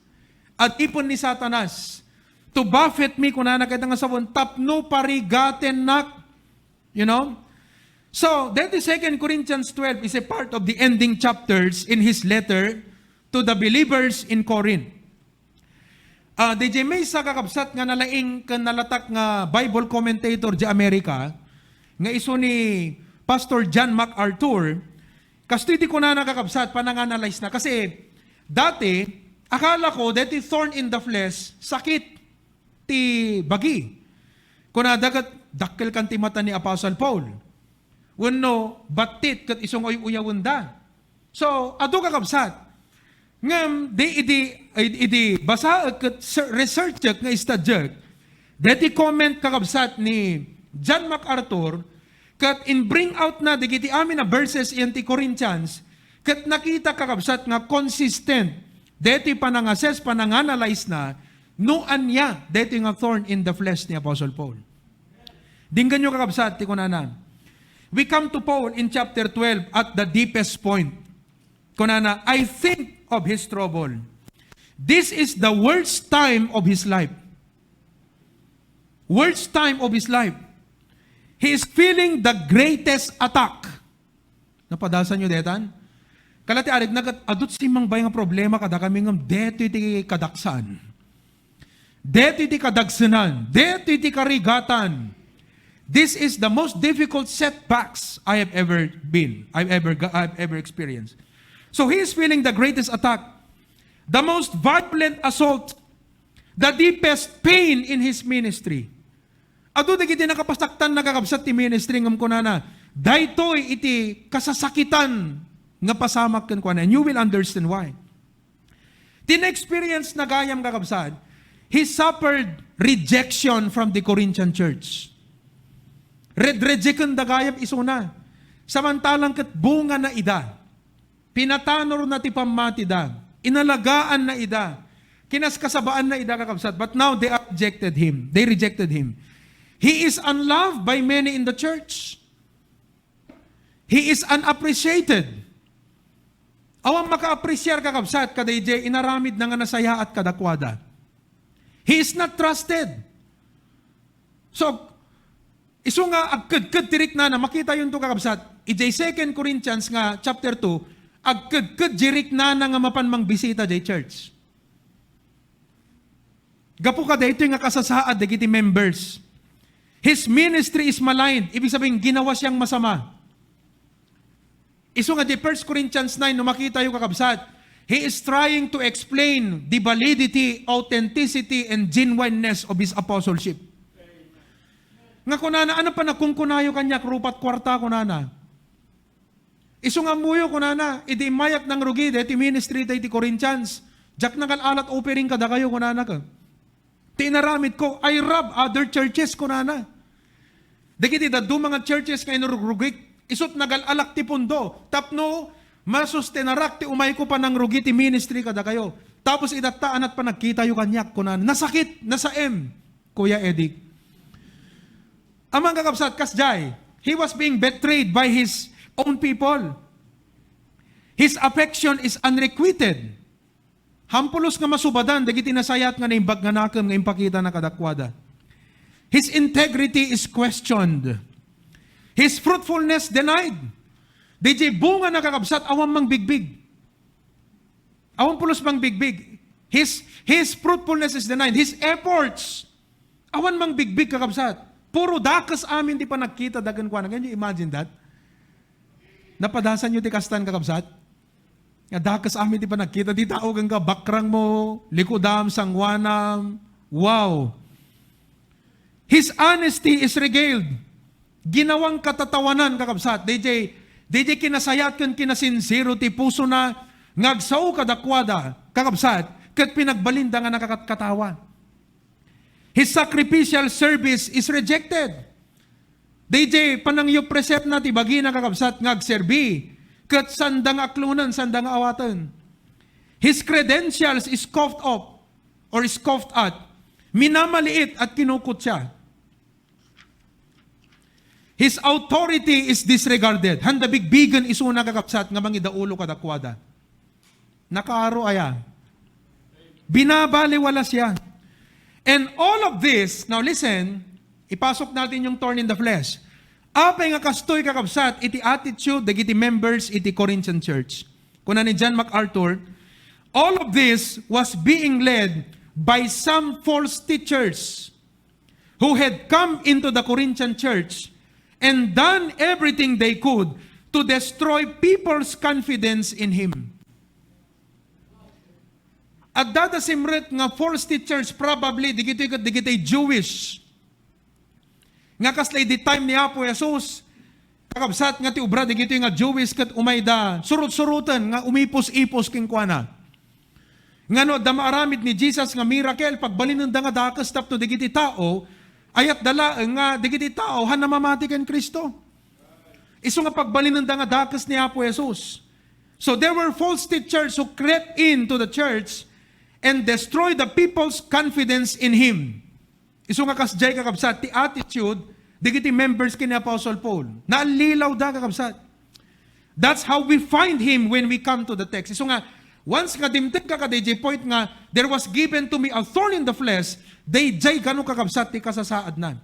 [SPEAKER 1] At ipon ni Satanas. To buffet me, kung nakita nga sabon, tapno parigaten nak. You know? So, that is 2 Corinthians 12 is a part of the ending chapters in his letter to the believers in Corinth. DJ may sa kakabsat nga nalaing kanalatak nga Bible commentator di Amerika, nga iso ni Pastor John MacArthur, kasto di ko na nakakabsat, panang-analyze na. Kasi, dati, akala ko, dati thorn in the flesh, sakit, ti bagi. Kung nadagat, dakkel kan ti mata ni Apostle Paul. Wano, batit, kat isong uyawanda. So, ado kakabsat, ngam, di basa kat research nga istadjak, dati comment kakabsat ni John MacArthur, kat in bring out na, digiti amin na verses in ti Corinthians, kat nakita kakabsat nga consistent, dati panang-assess, panang-analyze na, nuan niya, dati nga thorn in the flesh ni Apostle Paul. Dinggan nyo kakabsat, ti kunana. We come to Paul in chapter 12 at the deepest point. Kunana, I think of his trouble. This is the worst time of his life. Worst time of his life. He is feeling the greatest attack. Napadasan nyo detan? Kalati arig nagat adut simang bay nga problema kada kami ngam deto iti kadaksan. Deto iti kadagsanan. Deto iti karigatan. This is the most difficult setbacks I have ever I've ever experienced. So he is feeling the greatest attack, the most violent assault, the deepest pain in his ministry. Ado dagiti nakapastaktan nakakabsat ti ministry ngam kunana, daytoy iti kasasakitan nga pasamak ken kuana, and you will understand why. Tin-experience na gayam kakabsat, he suffered rejection from the Corinthian church. Rejection da gayam isuna. Samantalang kat bunga na ida. Pinatanor na ti pamati da. Inalagaan na ida. Kinaskasabaan na ida kakabsat. But now they rejected him. They rejected him. He is unloved by many in the church. He is unappreciated. Awang maka-appreciate kakabsat kada ije inaramid na nga nasaya at kadakwada. He is not trusted. So, iso nga agkad-kad tirik na makita yun to kakabsat. Ijay 2 Corinthians nga chapter 2, agkad-kad jirik na nga mapanmang bisita jay church. Gapo ka dito nga kasasaad dagiti members. His ministry is maligned. Ibig sabihin, ginawa siyang masama. Iso nga di 1 Corinthians 9, no makita yung kakabsat, he is trying to explain the validity, authenticity, and genuineness of his apostleship. Nga kunana, ano pa na kung kunayo kanya, krupat kwarta kunana. Iso nga muyo kunana, idi mayak ng rugi, deti ministry, deti Corinthians,
[SPEAKER 2] Jak nagalalat offering kada kayo kunana ka. Tinaramit ko, I rob other churches kunana. Dagiti da mga churches kay nurugig, isot nagalak ti pundo. Tapno, masustenarak ti umay ko pa ng rugi ti ministry kada kayo. Tapos idataan at pa nagkita yung kanyak kunana. Nasakit, nasa M, Kuya Edik. Amang kakabsat, kasjay, he was being betrayed by his own people. His affection is unrequited. Hampulos nga masubadan, dagiti nasayat nga naimbag nga nakam nga impakita na kadakwada. His integrity is questioned. His fruitfulness denied. DJ bunga na kakabsat, awang mang bigbig. Awang pulos mang bigbig. His fruitfulness is denied. His efforts, awan mang bigbig kakabsat. Puro dakas amin di pa nakita dagan kwa na. Can you imagine that? Napadasan nyo ti kastan kakabsat? Nga dakas amin di pa nakita, di tao ka, bakrang mo, likudam, sangwanam, wow. His honesty is regaled. Ginawang katatawanan, kakabsat. DJ kinasayat kan kinasinsiro, ti puso na ngagsaw kadakwada, kakabsat, kat pinagbalinda nga nakakatawa. His sacrificial service is rejected. DJ, panangyo precept na ti bagi na kakabsat ngagserbi, kat sandang aklunan, sandang awatan. His credentials is scoffed up or scoffed at. Minamaliit at kinukot siya. His authority is disregarded. Handa bigbigan isuna kakapsat nga mangidaulo kadakwada. Nakaaro aya. Binabaliwala siya. And all of this, now listen, ipasok natin yung thorn in the flesh. Apay nga kastoy kakabsat, iti attitude, dagiti members, iti Corinthian church. Kuna ni John MacArthur, all of this was being led by some false teachers who had come into the Corinthian church and done everything they could to destroy people's confidence in him. At dadasimret nga false teachers probably digiti Jewish. Nga kaslay di time ni Apo Jesus, kakabsat nga ti ubra digiti nga Jewish kat umayda, surut-surutan nga umipos-ipos king kuana. Nga no, damaaramid ni Jesus nga miracle, pagbalin nga dakas tapno digiti tao, ayat dala nga digiti tao, han namamati ken Kristo. Iso nga pagbalin nga dakas ni Apo Jesus. So there were false teachers who crept into the church and destroyed the people's confidence in Him. Iso nga kasjay kakabsat, ti attitude, digiti members kini Apostle Paul. Naalilaw da kakabsat. That's how we find him when we come to the text. Iso nga, once nga dimtik ka DJ point nga, there was given to me a thorn in the flesh, day jay gano kakabsat, ti kasasaad na.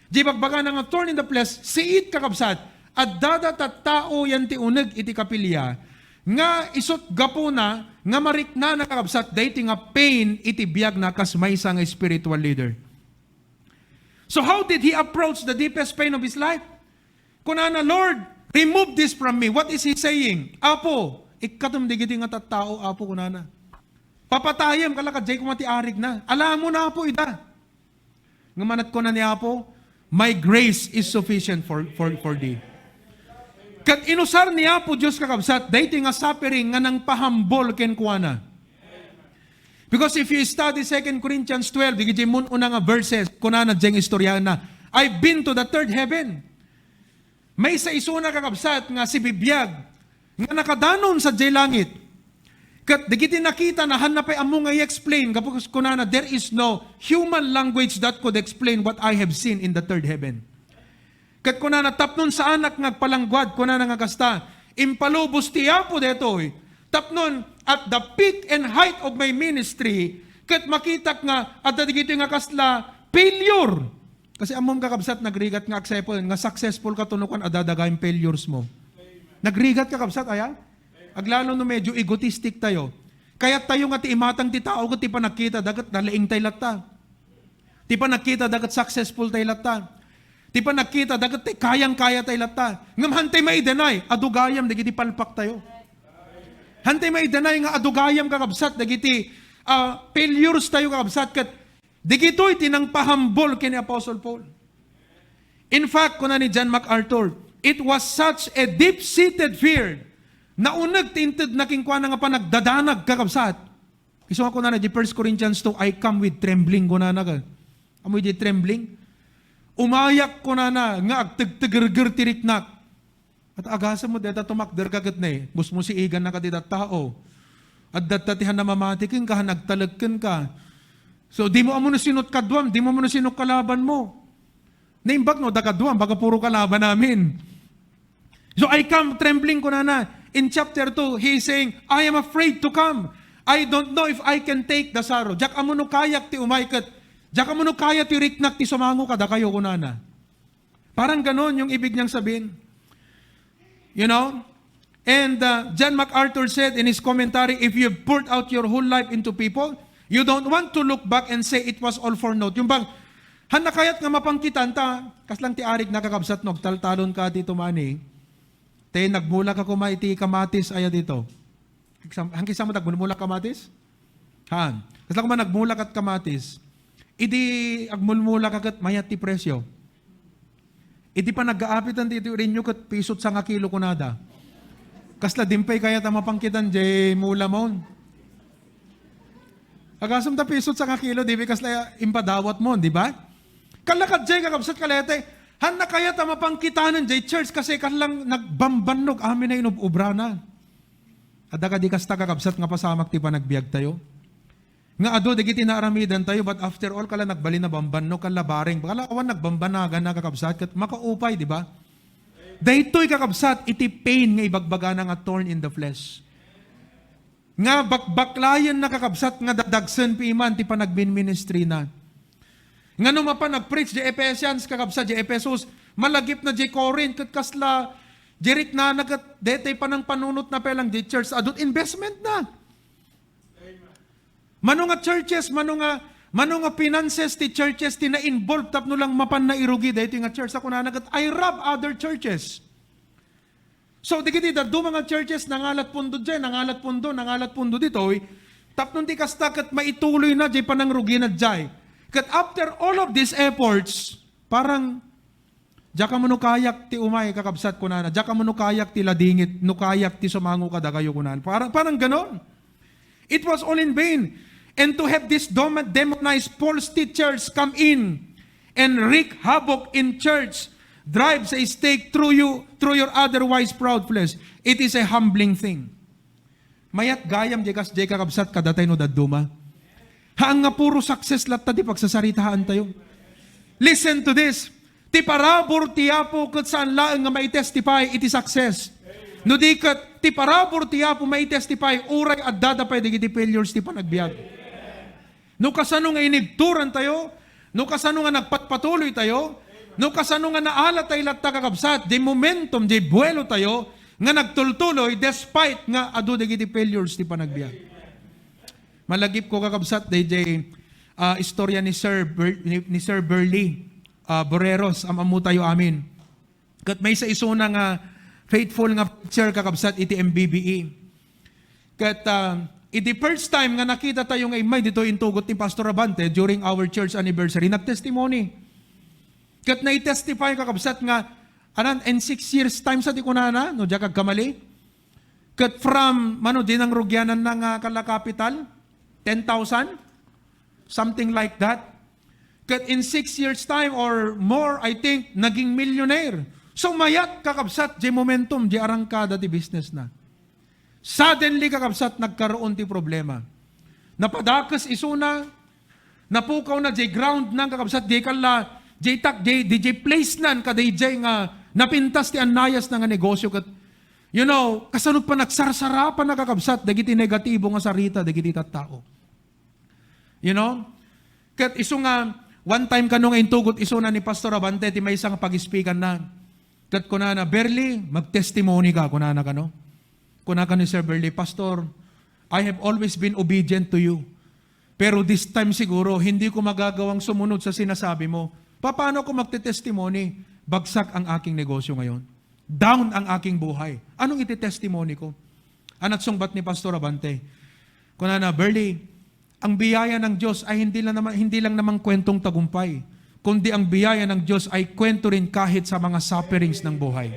[SPEAKER 2] Di bagbaga nga thorn in the flesh, siit kakabsat, at dadat at tao yan ti uneg iti kapilya, nga isot gapo na, nga marikna na kakabsat, day ti nga pain iti biyag na kasmaysa nga spiritual leader. So how did he approach the deepest pain of his life? Kunana, Lord, remove this from me. What is he saying? Apo, ikatum digiti nga tattao, apo kunana. Papatayam kalakad, jay kumati arig na. Alam mo na, apo, ida. Ngamanat ko na ni apo, my grace is sufficient for thee. Kat inusar ni apo Diyos kakabsat, dayti nga suffering nga nang pahambol ken kuana. Because if you study 2 Corinthians 12, digiti mun una nga verses, kunana diyang istorya na, I've been to the third heaven. May sa isuna kakabsat nga si bibiyag, nga nakadanon sa jay langit. Kat digiti nakita na hanapay amo nga i-explain, kapag kunana, there is no human language that could explain what I have seen in the third heaven. Kat kunana, tapnon sa anak ngagpalangguad, kunana nga kasta, impalubos tiyapo detoy, tapnon, at the peak and height of my ministry, kat makitak nga, at digito nga kasla, failure. Kasi amom kakabsat, nagrigat nga aksepol, nga successful ka tunukan, adadagayang failures mo. Nagrigat kakabsat, aya? Aglalo no medyo egotistic tayo. Kaya tayo nga ti imatang ti tao, ti pa nakita, dagat nalaing tayo lata. Ti pa nakita, dagat successful tayo lata. Ti pa nakita, dagat ti kayang-kaya tayo lata. Ngam hantay may deny, adugayam, dagiti palpak tayo. Hantay may danay nga adugayam kakabsat, dagiti failures tayo kakabsat, kat digito'y tinang pahambol kini Apostle Paul. In fact, kuna ni John MacArthur, it was such a deep-seated fear, na unag tintid na kingkwa nga pa nagdadanag kakabsat, Iso ako na di 1 Corinthians 2, I come with trembling ko na ka. Amoy di trembling. Umayak ko na nga agtagtagargar tiriknak. At agasa mo, deta tumakder kagat na eh. Musmo si igan na katidat tao. At datatihan na mamatikin ka, nagtalagkan ka. So, di mo amo na sinot kadwam, di mo na sinot kalaban mo. Naimbag no, dakadwam, baga puro kalaban namin. So, I come trembling ko na. In chapter 2, he is saying, I am afraid to come. I don't know if I can take the sorrow. Jak amo no kayak ti umaykat. Jak amo no kaya ti riknak ti sumango kada kayo ko na. Parang ganon yung ibig niyang sabihin. You know? And John MacArthur said in his commentary, if you've poured out your whole life into people, you don't want to look back and say it was all for naught. Yung bang, hanakayat nga mapangkitan ta, kaslang ti arik nakakabsat nog, taltalon ka dito mani, te nagmula ka kumay ti kamatis aya dito. Hanggang sa mo nagmula kamatis? Han. Kaslang kuma nagmula kat kamatis, idi agmulmula kagat mayat ti presyo. Idi pa nag-aapitan dito rin nyo kat pisot sa nga kilo kunada. Kasla dimpay kaya ta mapangkitan jay mula mo. Agasam ta pisot sa nga kilo, di ba kasla impadawat mo, di ba? Kalakad jay kakabsat kalete, han na kaya ta mapangkitanan jay church kasi kalang nagbambanog amin na inububra na. Ada ka di kasta kakabsat nga pasamak ti pa nagbiag tayo. Nga ado, digiti naaramidan tayo, but after all, kala nagbali na bambannog, kala baring, kala awan nagbambanagan na kakabsat, kat makaupay, di ba? Dahito'y kakabsat, iti pain nga ibagbaga na nga thorn in the flesh. Nga bakbaklayan na kakabsat, nga dadagsan piman, ti panagbin ministry na. Nga nung mapa nag-preach, di Ephesians, kakabsat, di Ephesus, malagip na di Corinth, kat kasla, jerik na nagat, detay pa ng panunot na pelang di church, adot investment na. Mano nga churches, mano nga finances ti churches ti na-involve tapno lang mapan na irugi dahito nga church ako na nagat I rob other churches. So digiti do mga churches nangalat pundo dyan, nangalat pundo dito tapno ti kastakat maituloy na dyan panang rugi na dyan. Kat after all of these efforts, parang Diyaka mo no kayak ti umay kakabsat ko na, diyaka mo no kayak ti ladingit, no kayak ti sumango kada kayo ko na. Parang ganon. It was all in vain. And to have these demonized false teachers come in and wreak havoc in church, drives a stake through your otherwise proud flesh. It is a humbling thing. Mayat gayam jekas jeka kabsat kadatay no daduma. Haang nga puro success latta di pagsasaritahan tayo. Listen to this. Ti parabor ti apo ket saan laeng nga mai-testify iti success. No di ket ti parabor ti apo mai-testify uray at dadapay digiti failures ti panagbiag. No kasano nga inigturan tayo, no kasano nga nagpatpatuloy tayo, no kasano nga naala tayo latta kakabsat, di momentum, di buwelo tayo, nga nagtultuloy despite nga adu digiti failures ti panagbiag. Malagip ko kakabsat, DJ, istorya ni Sir Burley Boreros, amamu tayo amin. Kat may sa iso na nga faithful nga preacher kakabsat iti MBBE. Kat iti first time nga nakita tayo nga imay dito intugot ni Pastor Abante during our church anniversary, nag-testimony. Kat na-testify kakabsat nga, in 6 years time sa di ko na, no, diya kagkamali. Kat from, dinang rugyanan ng kala capital, 10,000, something like that. Kat in 6 years time or more, I think, naging millionaire. So mayat kakabsat, di momentum, di arangkada di business na. Suddenly kakabsat, nagkaroon ti problema. Napadakas isuna, napukaw na di ground ng kakabsat, di kala, di place nan, kaday nga, napintas ti anayas na nga negosyo. Kat, kasanod pa nagsarsarapan na kakabsat, dagiti negatibo nga sarita, dagiti tattao. Kat iso nga, one time kano nga intugot iso na ni Pastor Abante, ti may isang pag-speakan na. Kat kunana, Berly, mag-testimony ka, kunana kano. Kunana ni Sir Berly, Pastor, I have always been obedient to you. Pero this time siguro, hindi ko magagawang sumunod sa sinasabi mo. Paano ko magte-testimony? Bagsak ang aking negosyo ngayon. Down ang aking buhay. Anong iti-testimony ko? Anat sungbat ni Pastor Abante. Kunana, Berly, ang biyaya ng Diyos ay hindi lang naman kwentong tagumpay, kundi ang biyaya ng Diyos ay kwento rin kahit sa mga sufferings ng buhay.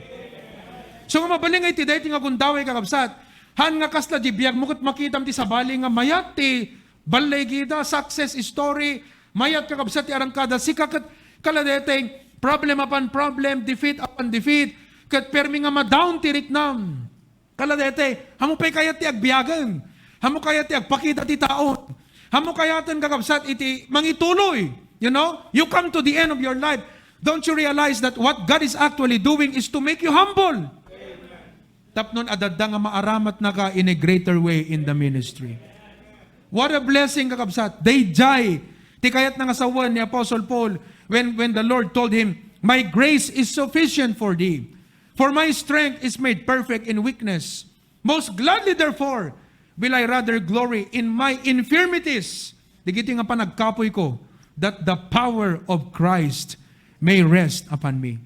[SPEAKER 2] So nga mabaling ay ti dahi nga gundaway kakabsat, han nga kasla di biyag mukot makitam ti sabali nga mayat ti balay kita, success story, mayat kakabsat ti arangkada, sikakat kaladeteng, problem upon problem, defeat upon defeat, kat permi nga ma-down tirik nam. Kaladete, hamo pa'y kayat ti agbiyagan, hamo kayat ti agpakita ti taon, hamo kayatan kakabsat iti mangituloy. You know, you come to the end of your life, don't you realize that what God is actually doing is to make you humble? Tapnon adadda nga maaramat na ka in a greater way in the ministry. What a blessing kakabsat. They jay. Ti kayat nga sawan ni Apostle Paul when the Lord told him, "My grace is sufficient for thee. For my strength is made perfect in weakness. Most gladly therefore will I rather glory in my infirmities." Digiti nga pa nagkapoy ko, that the power of Christ may rest upon me.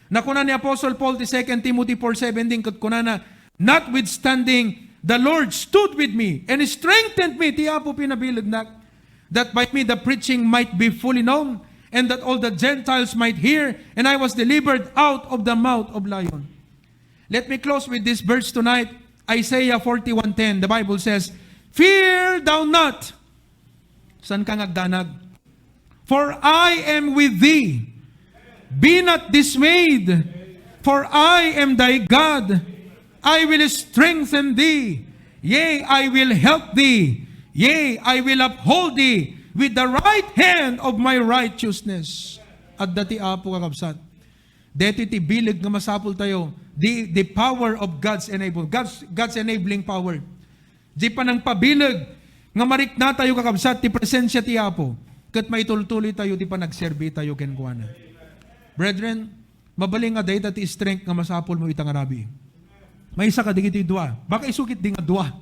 [SPEAKER 2] Nakuna ni Apostle Paul ti 2 Timothy 4:17 ket kunana, notwithstanding the Lord stood with me and strengthened me, ti Apo pinabilag nak, that by me the preaching might be fully known and that all the Gentiles might hear, and I was delivered out of the mouth of lion. Let me close with this verse tonight. Isaiah 41:10, the Bible says, "Fear thou not." San kang agdanag? "For I am with thee. Be not dismayed, for I am thy God. I will strengthen thee. Yea, I will help thee. Yea, I will uphold thee with the right hand of my righteousness." At dati Apo kakabsat. Deti ti bilig nga masapul tayo. The power of God's enabling power. Di pa nang pabilig nga marikna tayo kakabsat ti presensya ti Apo. Kat maitultuloy tayo di pa nagserbi tayo kenkwana. Brethren, mabaling nga dayta ti strength nga masapol mo itang arabi. May isa ka digiti dua. Baka isukit di nga dua.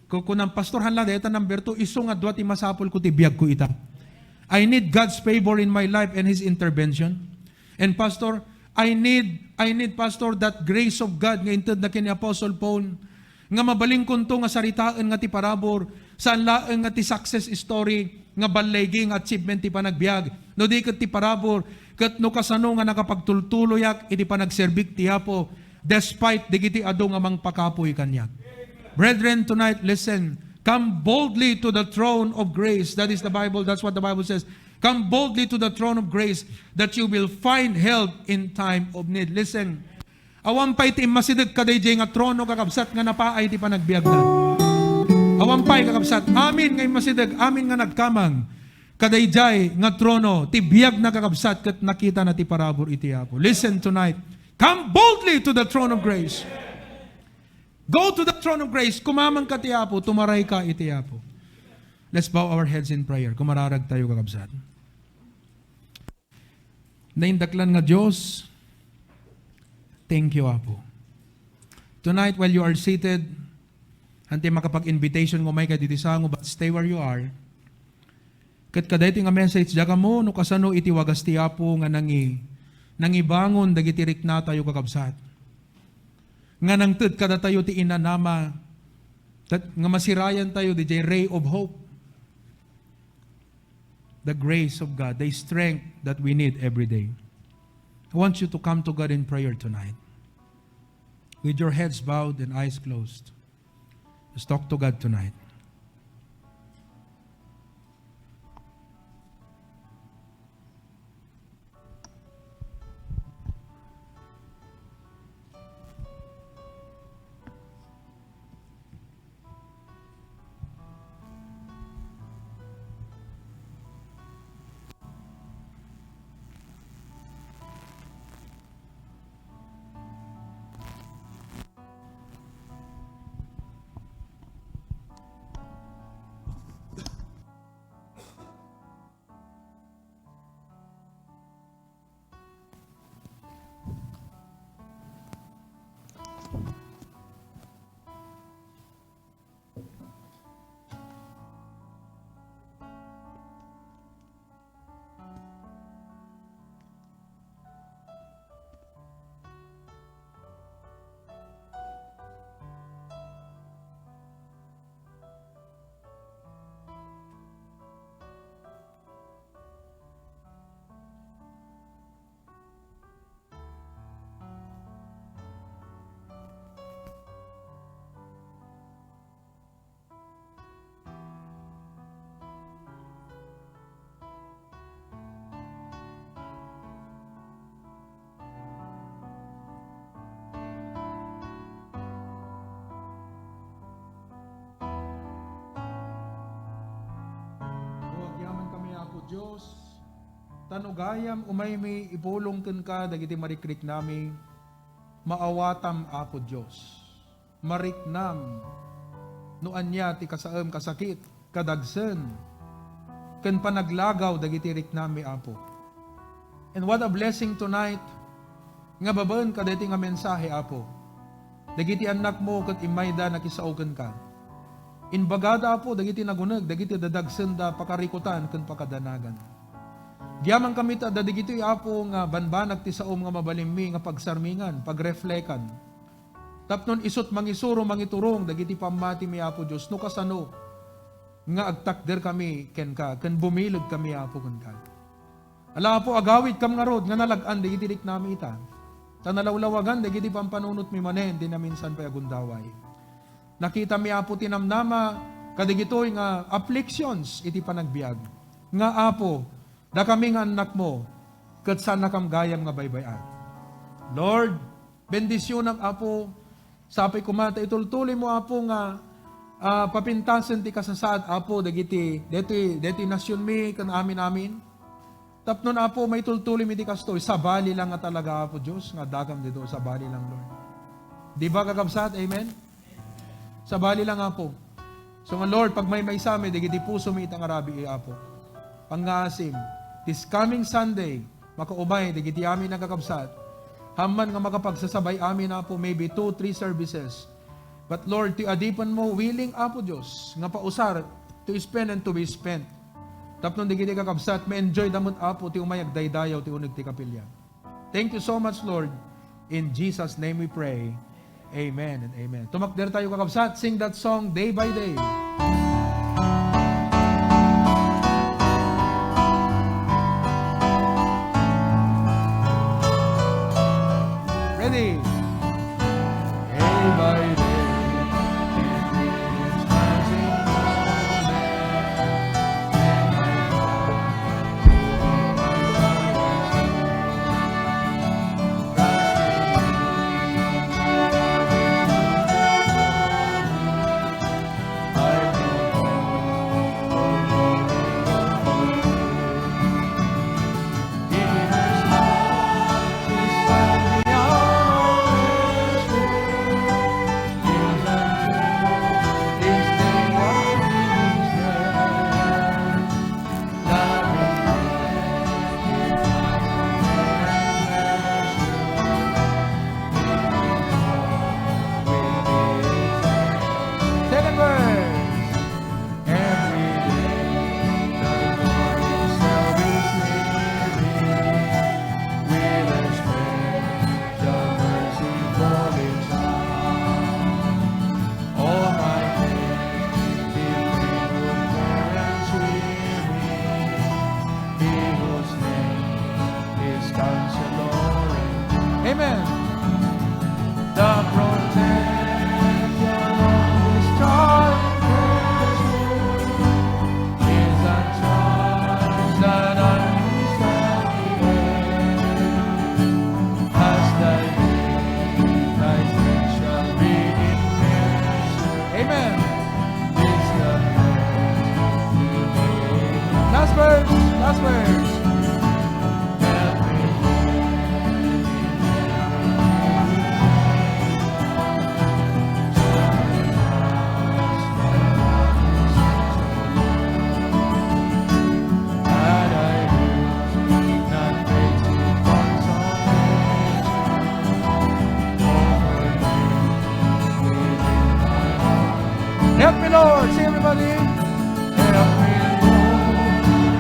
[SPEAKER 2] Kung ang pastorhan lang dayta number 2, iso nga dua ti masapol ko ti biyag ko ita. I need God's favor in my life and His intervention. And Pastor, I need Pastor that grace of God nga inted na kini Apostle Paul nga mabaling kunto nga saritaan nga ti parabor saan laeng nga ti success story nga balaygi nga achievement ti panagbiag. No di ket ti parabor ket no kasano nga nakapagtultuloyak iti panagserbik ti Apo despite digiti adu nga mangpakapoy kanyak. Brethren, tonight listen, come boldly to the throne of grace. That is the Bible, that's what the Bible says. Come boldly to the throne of grace that you will find help in time of need. Listen, awampay ti masidag kaday nga trono kakabsat nga napaay ti panagbiag na. Awampay kakabsat, amin ngay masidag, amin nga nagkamang kadayjay nga trono, ti biyag na kakabsat kat nakita na ti parabor iti Apo. Listen tonight, come boldly to the throne of grace. Go to the throne of grace, kumamang ka ti Apo, tumaray ka iti Apo. Let's bow our heads in prayer. Kumararag tayo kakabsat. Naindaklan nga Diyos, thank you Apo. Tonight while you are seated, hanti makapag-invitation mo may kaditisango, but stay where you are. Kat kadayto nga message daga mo no kasano iti wagas ti Apo nga nangibangon dagiti rikna tayo kakabsat. Nga nangted kada tayo ti inanama nga masirayan tayo di ray of hope. The grace of God, the strength that we need every day. I want you to come to God in prayer tonight. With your heads bowed and eyes closed. Let's talk to God tonight. Diyos, tanugayam umay may ipulong ken ka, dagiti marikrik nami, maawatam Apo Diyos. Mariknam, no anya ti kasaem kasakit, kadagsen, ken panaglagaw, dagiti riknami Apo. And what a blessing tonight, nga babaen ka diti nga mensahe Apo. Dagiti anak mo ket imayda nakisauken ka. Inbagada Apo, dagiti naguneg, dagiti dadagsen da pakarikutan ken pakadanagan. Diamang kami ta dadigiti Apo nga banbanag ti saom nga mabalimmi nga pagsarmingan, pagreflekan. Tapnon isut mangisuro mangiturong dagiti pamati mi Apo Dios no kasano nga agtakder kami ken ka, ken bumilod kami Apo ken ka. Ala Apo agawid kam nga rod nga nalagan dagiti riknami ita. Tanalawlawagan dagiti pampanunot mi manen di na minsan pa agundaway. Nakita mi Apo tinamnama kadigitoy nga afflictions iti panagbiag. Nga Apo, da kami nga anak mo, ket sana kam gayam nga baybayan. Lord, bendisyon ang Apo, sapay kumata itultuloy mo Apo nga papintasen ti kasasaad Apo dagiti deti nasyon mi ken amin. Tapnon Apo may tultuloy mi ti kastoy sa bali lang nga talaga Apo Dios nga dagam dito sa bali lang Lord. Di ba kakabsat? Amen. Sa bali lang Apo. So nga Lord, pag may sami, digiti puso mi itang arabi Apo. Pangasim, this coming Sunday, makaubay, digiti amin ang kakabsat. Haman nga makapagsasabay amin Apo, maybe 2-3 services. But Lord, ti adipan mo, willing Apo Diyos, nga pausar, to spend and to be spent. Tapnon digiti kakabsat, may enjoy damot Apo, ti umayag daydayaw, ti unig ti kapilya. Thank you so much Lord. In Jesus' name we pray. Amen and amen. Tumakder tayo kakabsat. Sing that song day by day. Ready? Day by day. Amen. The protection of His darkness is a charge that I stand as thy strength shall be in measure. Amen. This the last verse. Last verse. Help me, Lord. See everybody. Help me, Lord,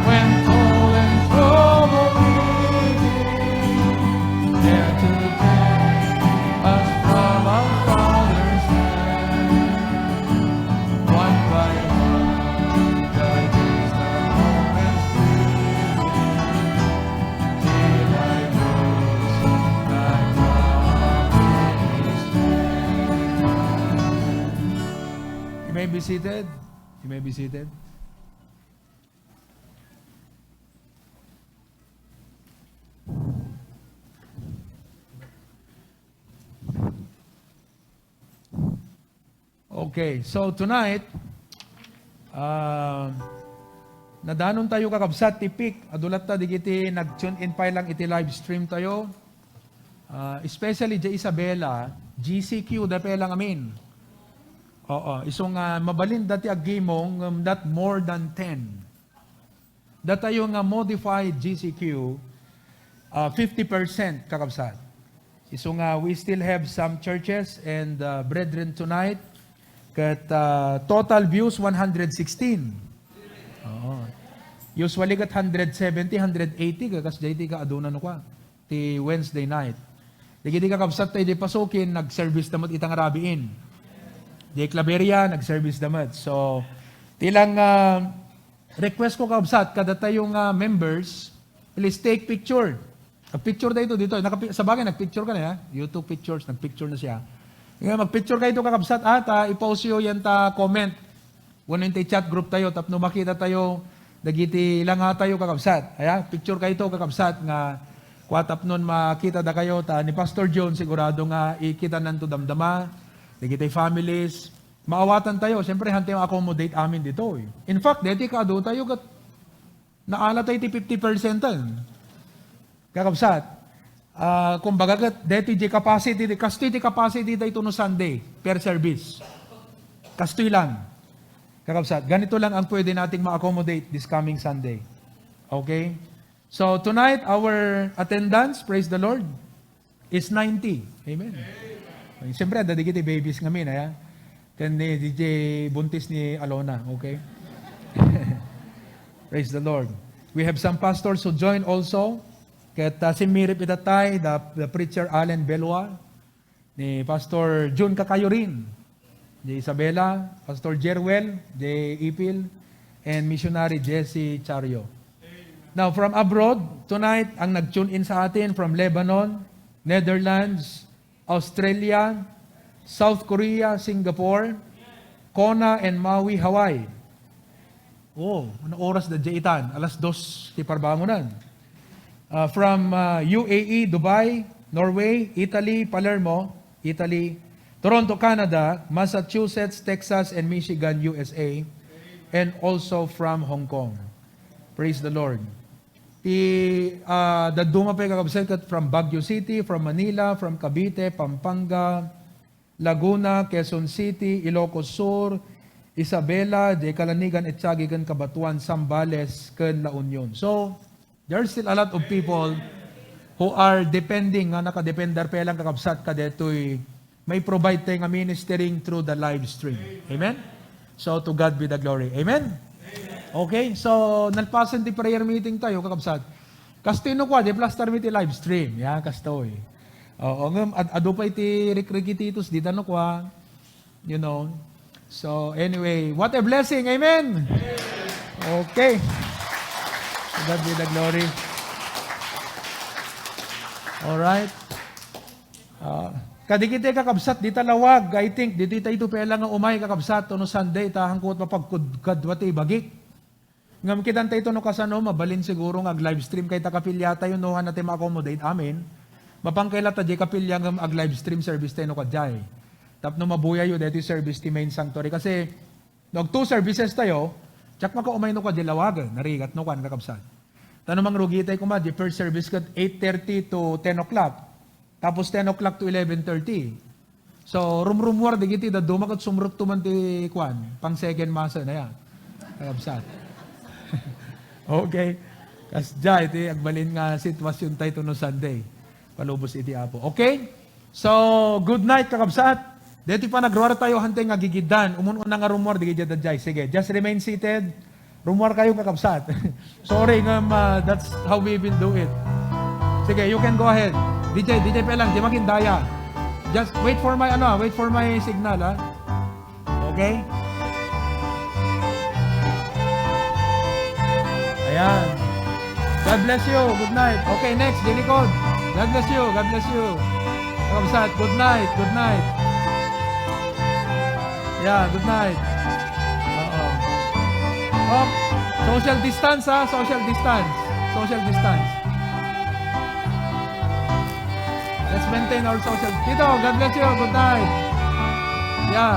[SPEAKER 2] when toil and trouble me. Dare to take us from our Father's hand. One by one, guide us the moments till I raise thy promise. You may be seated. You may be seated. Okay, so tonight, Nadanon tayo kakabsat tipik. Adulat ta digiti nag-tune in pa lang iti live stream tayo. Especially di Isabela, GCQ da pa lang amin. Oo, isong mabalin dati agimong not more than 10. Datayo nga modified GCQ 50% kakabsat. So nga we still have some churches and brethren tonight kat total views 116. Oo. Usually kat 170, 180 kakas JT ka aduna no kwa ti Wednesday night. Digiti kakabsat tayo di pasukin nag-service damot itang rabiin. Di Claveria nag-service damot. So tilang request ko kakabsat kada tayong members please take picture. Nag-picture tayo dito. Sa bagay, nag-picture ka na ya. YouTube pictures, nag-picture na siya. Mag-picture kayo kakabsat at i-post yun yan ta comment. Wala yung chat group tayo. Tapno makita tayo, dagiti lang nga tayo kakabsat. Aya, picture kayo to kakabsat nga kwatap nun makita da kayo ta ni Pastor John sigurado nga ikita nanto damdama. Dagiti families. Maawatan tayo. Siyempre, hante yung accommodate amin dito. In fact, deti ka do tayo kat naala tayo ti 50%. Kakabsat, kumbaga kat deti di capacity, kastoy di capacity tayo no Sunday per service. Kastoy lang. Kakabsat, ganito lang ang pwede nating ma-accommodate this coming Sunday. Okay? So tonight, our attendance, praise the Lord, is 90. Amen. Siyempre, dadigiti babies ngamin, aya. Kan ni DJ buntis ni Alona, okay? Praise the Lord. We have some pastors who join also. Ket si Mirip Itatay, the preacher Allen Belwa, ni Pastor June Kakayorin, ni Isabela, Pastor Jerwell, J. Ipil, and missionary Jesse Chario. Now, from abroad, tonight, ang nag-tune in sa atin from Lebanon, Netherlands, Australia, South Korea, Singapore, Kona, and Maui, Hawaii. Oh, ano oras na jaitan? 2:00 ti parbangunan. From UAE, Dubai, Norway, Italy, Palermo, Italy, Toronto, Canada, Massachusetts, Texas, and Michigan, USA, and also from Hong Kong. Praise the Lord. Daduma pa kakabsat from Baguio City, from Manila, from Cavite, Pampanga, Laguna, Quezon City, Ilocos Sur, Isabela, Calanigan, Etsagigan, Cabatuan, Zambales, ken La Union. So, there's still a lot of people who are depending, nga nakadependar pa lang kakabsat ka detoy may provide tayo nga ministering through the live stream. Amen? So, to God be the glory. Amen? Okay? So, nalpasan di prayer meeting tayo kakabsat. Kastino kwa, di plastar mi ti live stream. Ya, kastoy. Oo, ado pa iti rikrikititos, di tanong kwa. You know. So, anyway, what a blessing. Amen? Okay. To God be the glory. Alright. Kadikite kakabsat, di talawag. I think, di tayo ito pala nga umay kakabsat, no Sunday, tahangkot mapagkudkadwati bagik. Ngam kitan tayo no kasano, mabalin siguro nga live stream kay takapilyata yun, nohan natin ma-accommodate amin. Mapangkaila ta di kapilya ng ag-live stream service tayo no kadjay. Tapno mabuya yun, dito service ti main sanctuary. Kasi, nag 2 services tayo, tsak makaumay no kadjilawagan, narigat no kan kakabsat. Tanong mang rugi tayo kumadji, first service kat 8:30 to 10 o'clock. Tapos 10 o'clock to 11:30. So, rumrumwar, di giti, daduma kat sumruk tuman ti kwan, pang second masa na yan. Kakabsat. Okay. Kasja, iti agbalin nga sitwasyon tayo no Sunday. Palubos iti apo. Okay? So, good night, kakabsat. Dito pa nagruwar tayo hanteng nga gigidan. Umuno na nga rumor, di gidya dadjay. Sige, just remain seated. Rumor kayo, kakabsat. Sorry, that's how we will do it. Sige, you can go ahead. DJ pa lang, di makindaya. Just wait for my signal, ha? Okay? Ayan. God bless you. Good night. Okay, next, dilikod. God bless you. God bless you. Kakabsat, good night. Good night. Yeah, good night. Oh, social distance, ha? Social distance. Social distance. Let's maintain our social. Tito, God bless you. Good night. Yeah.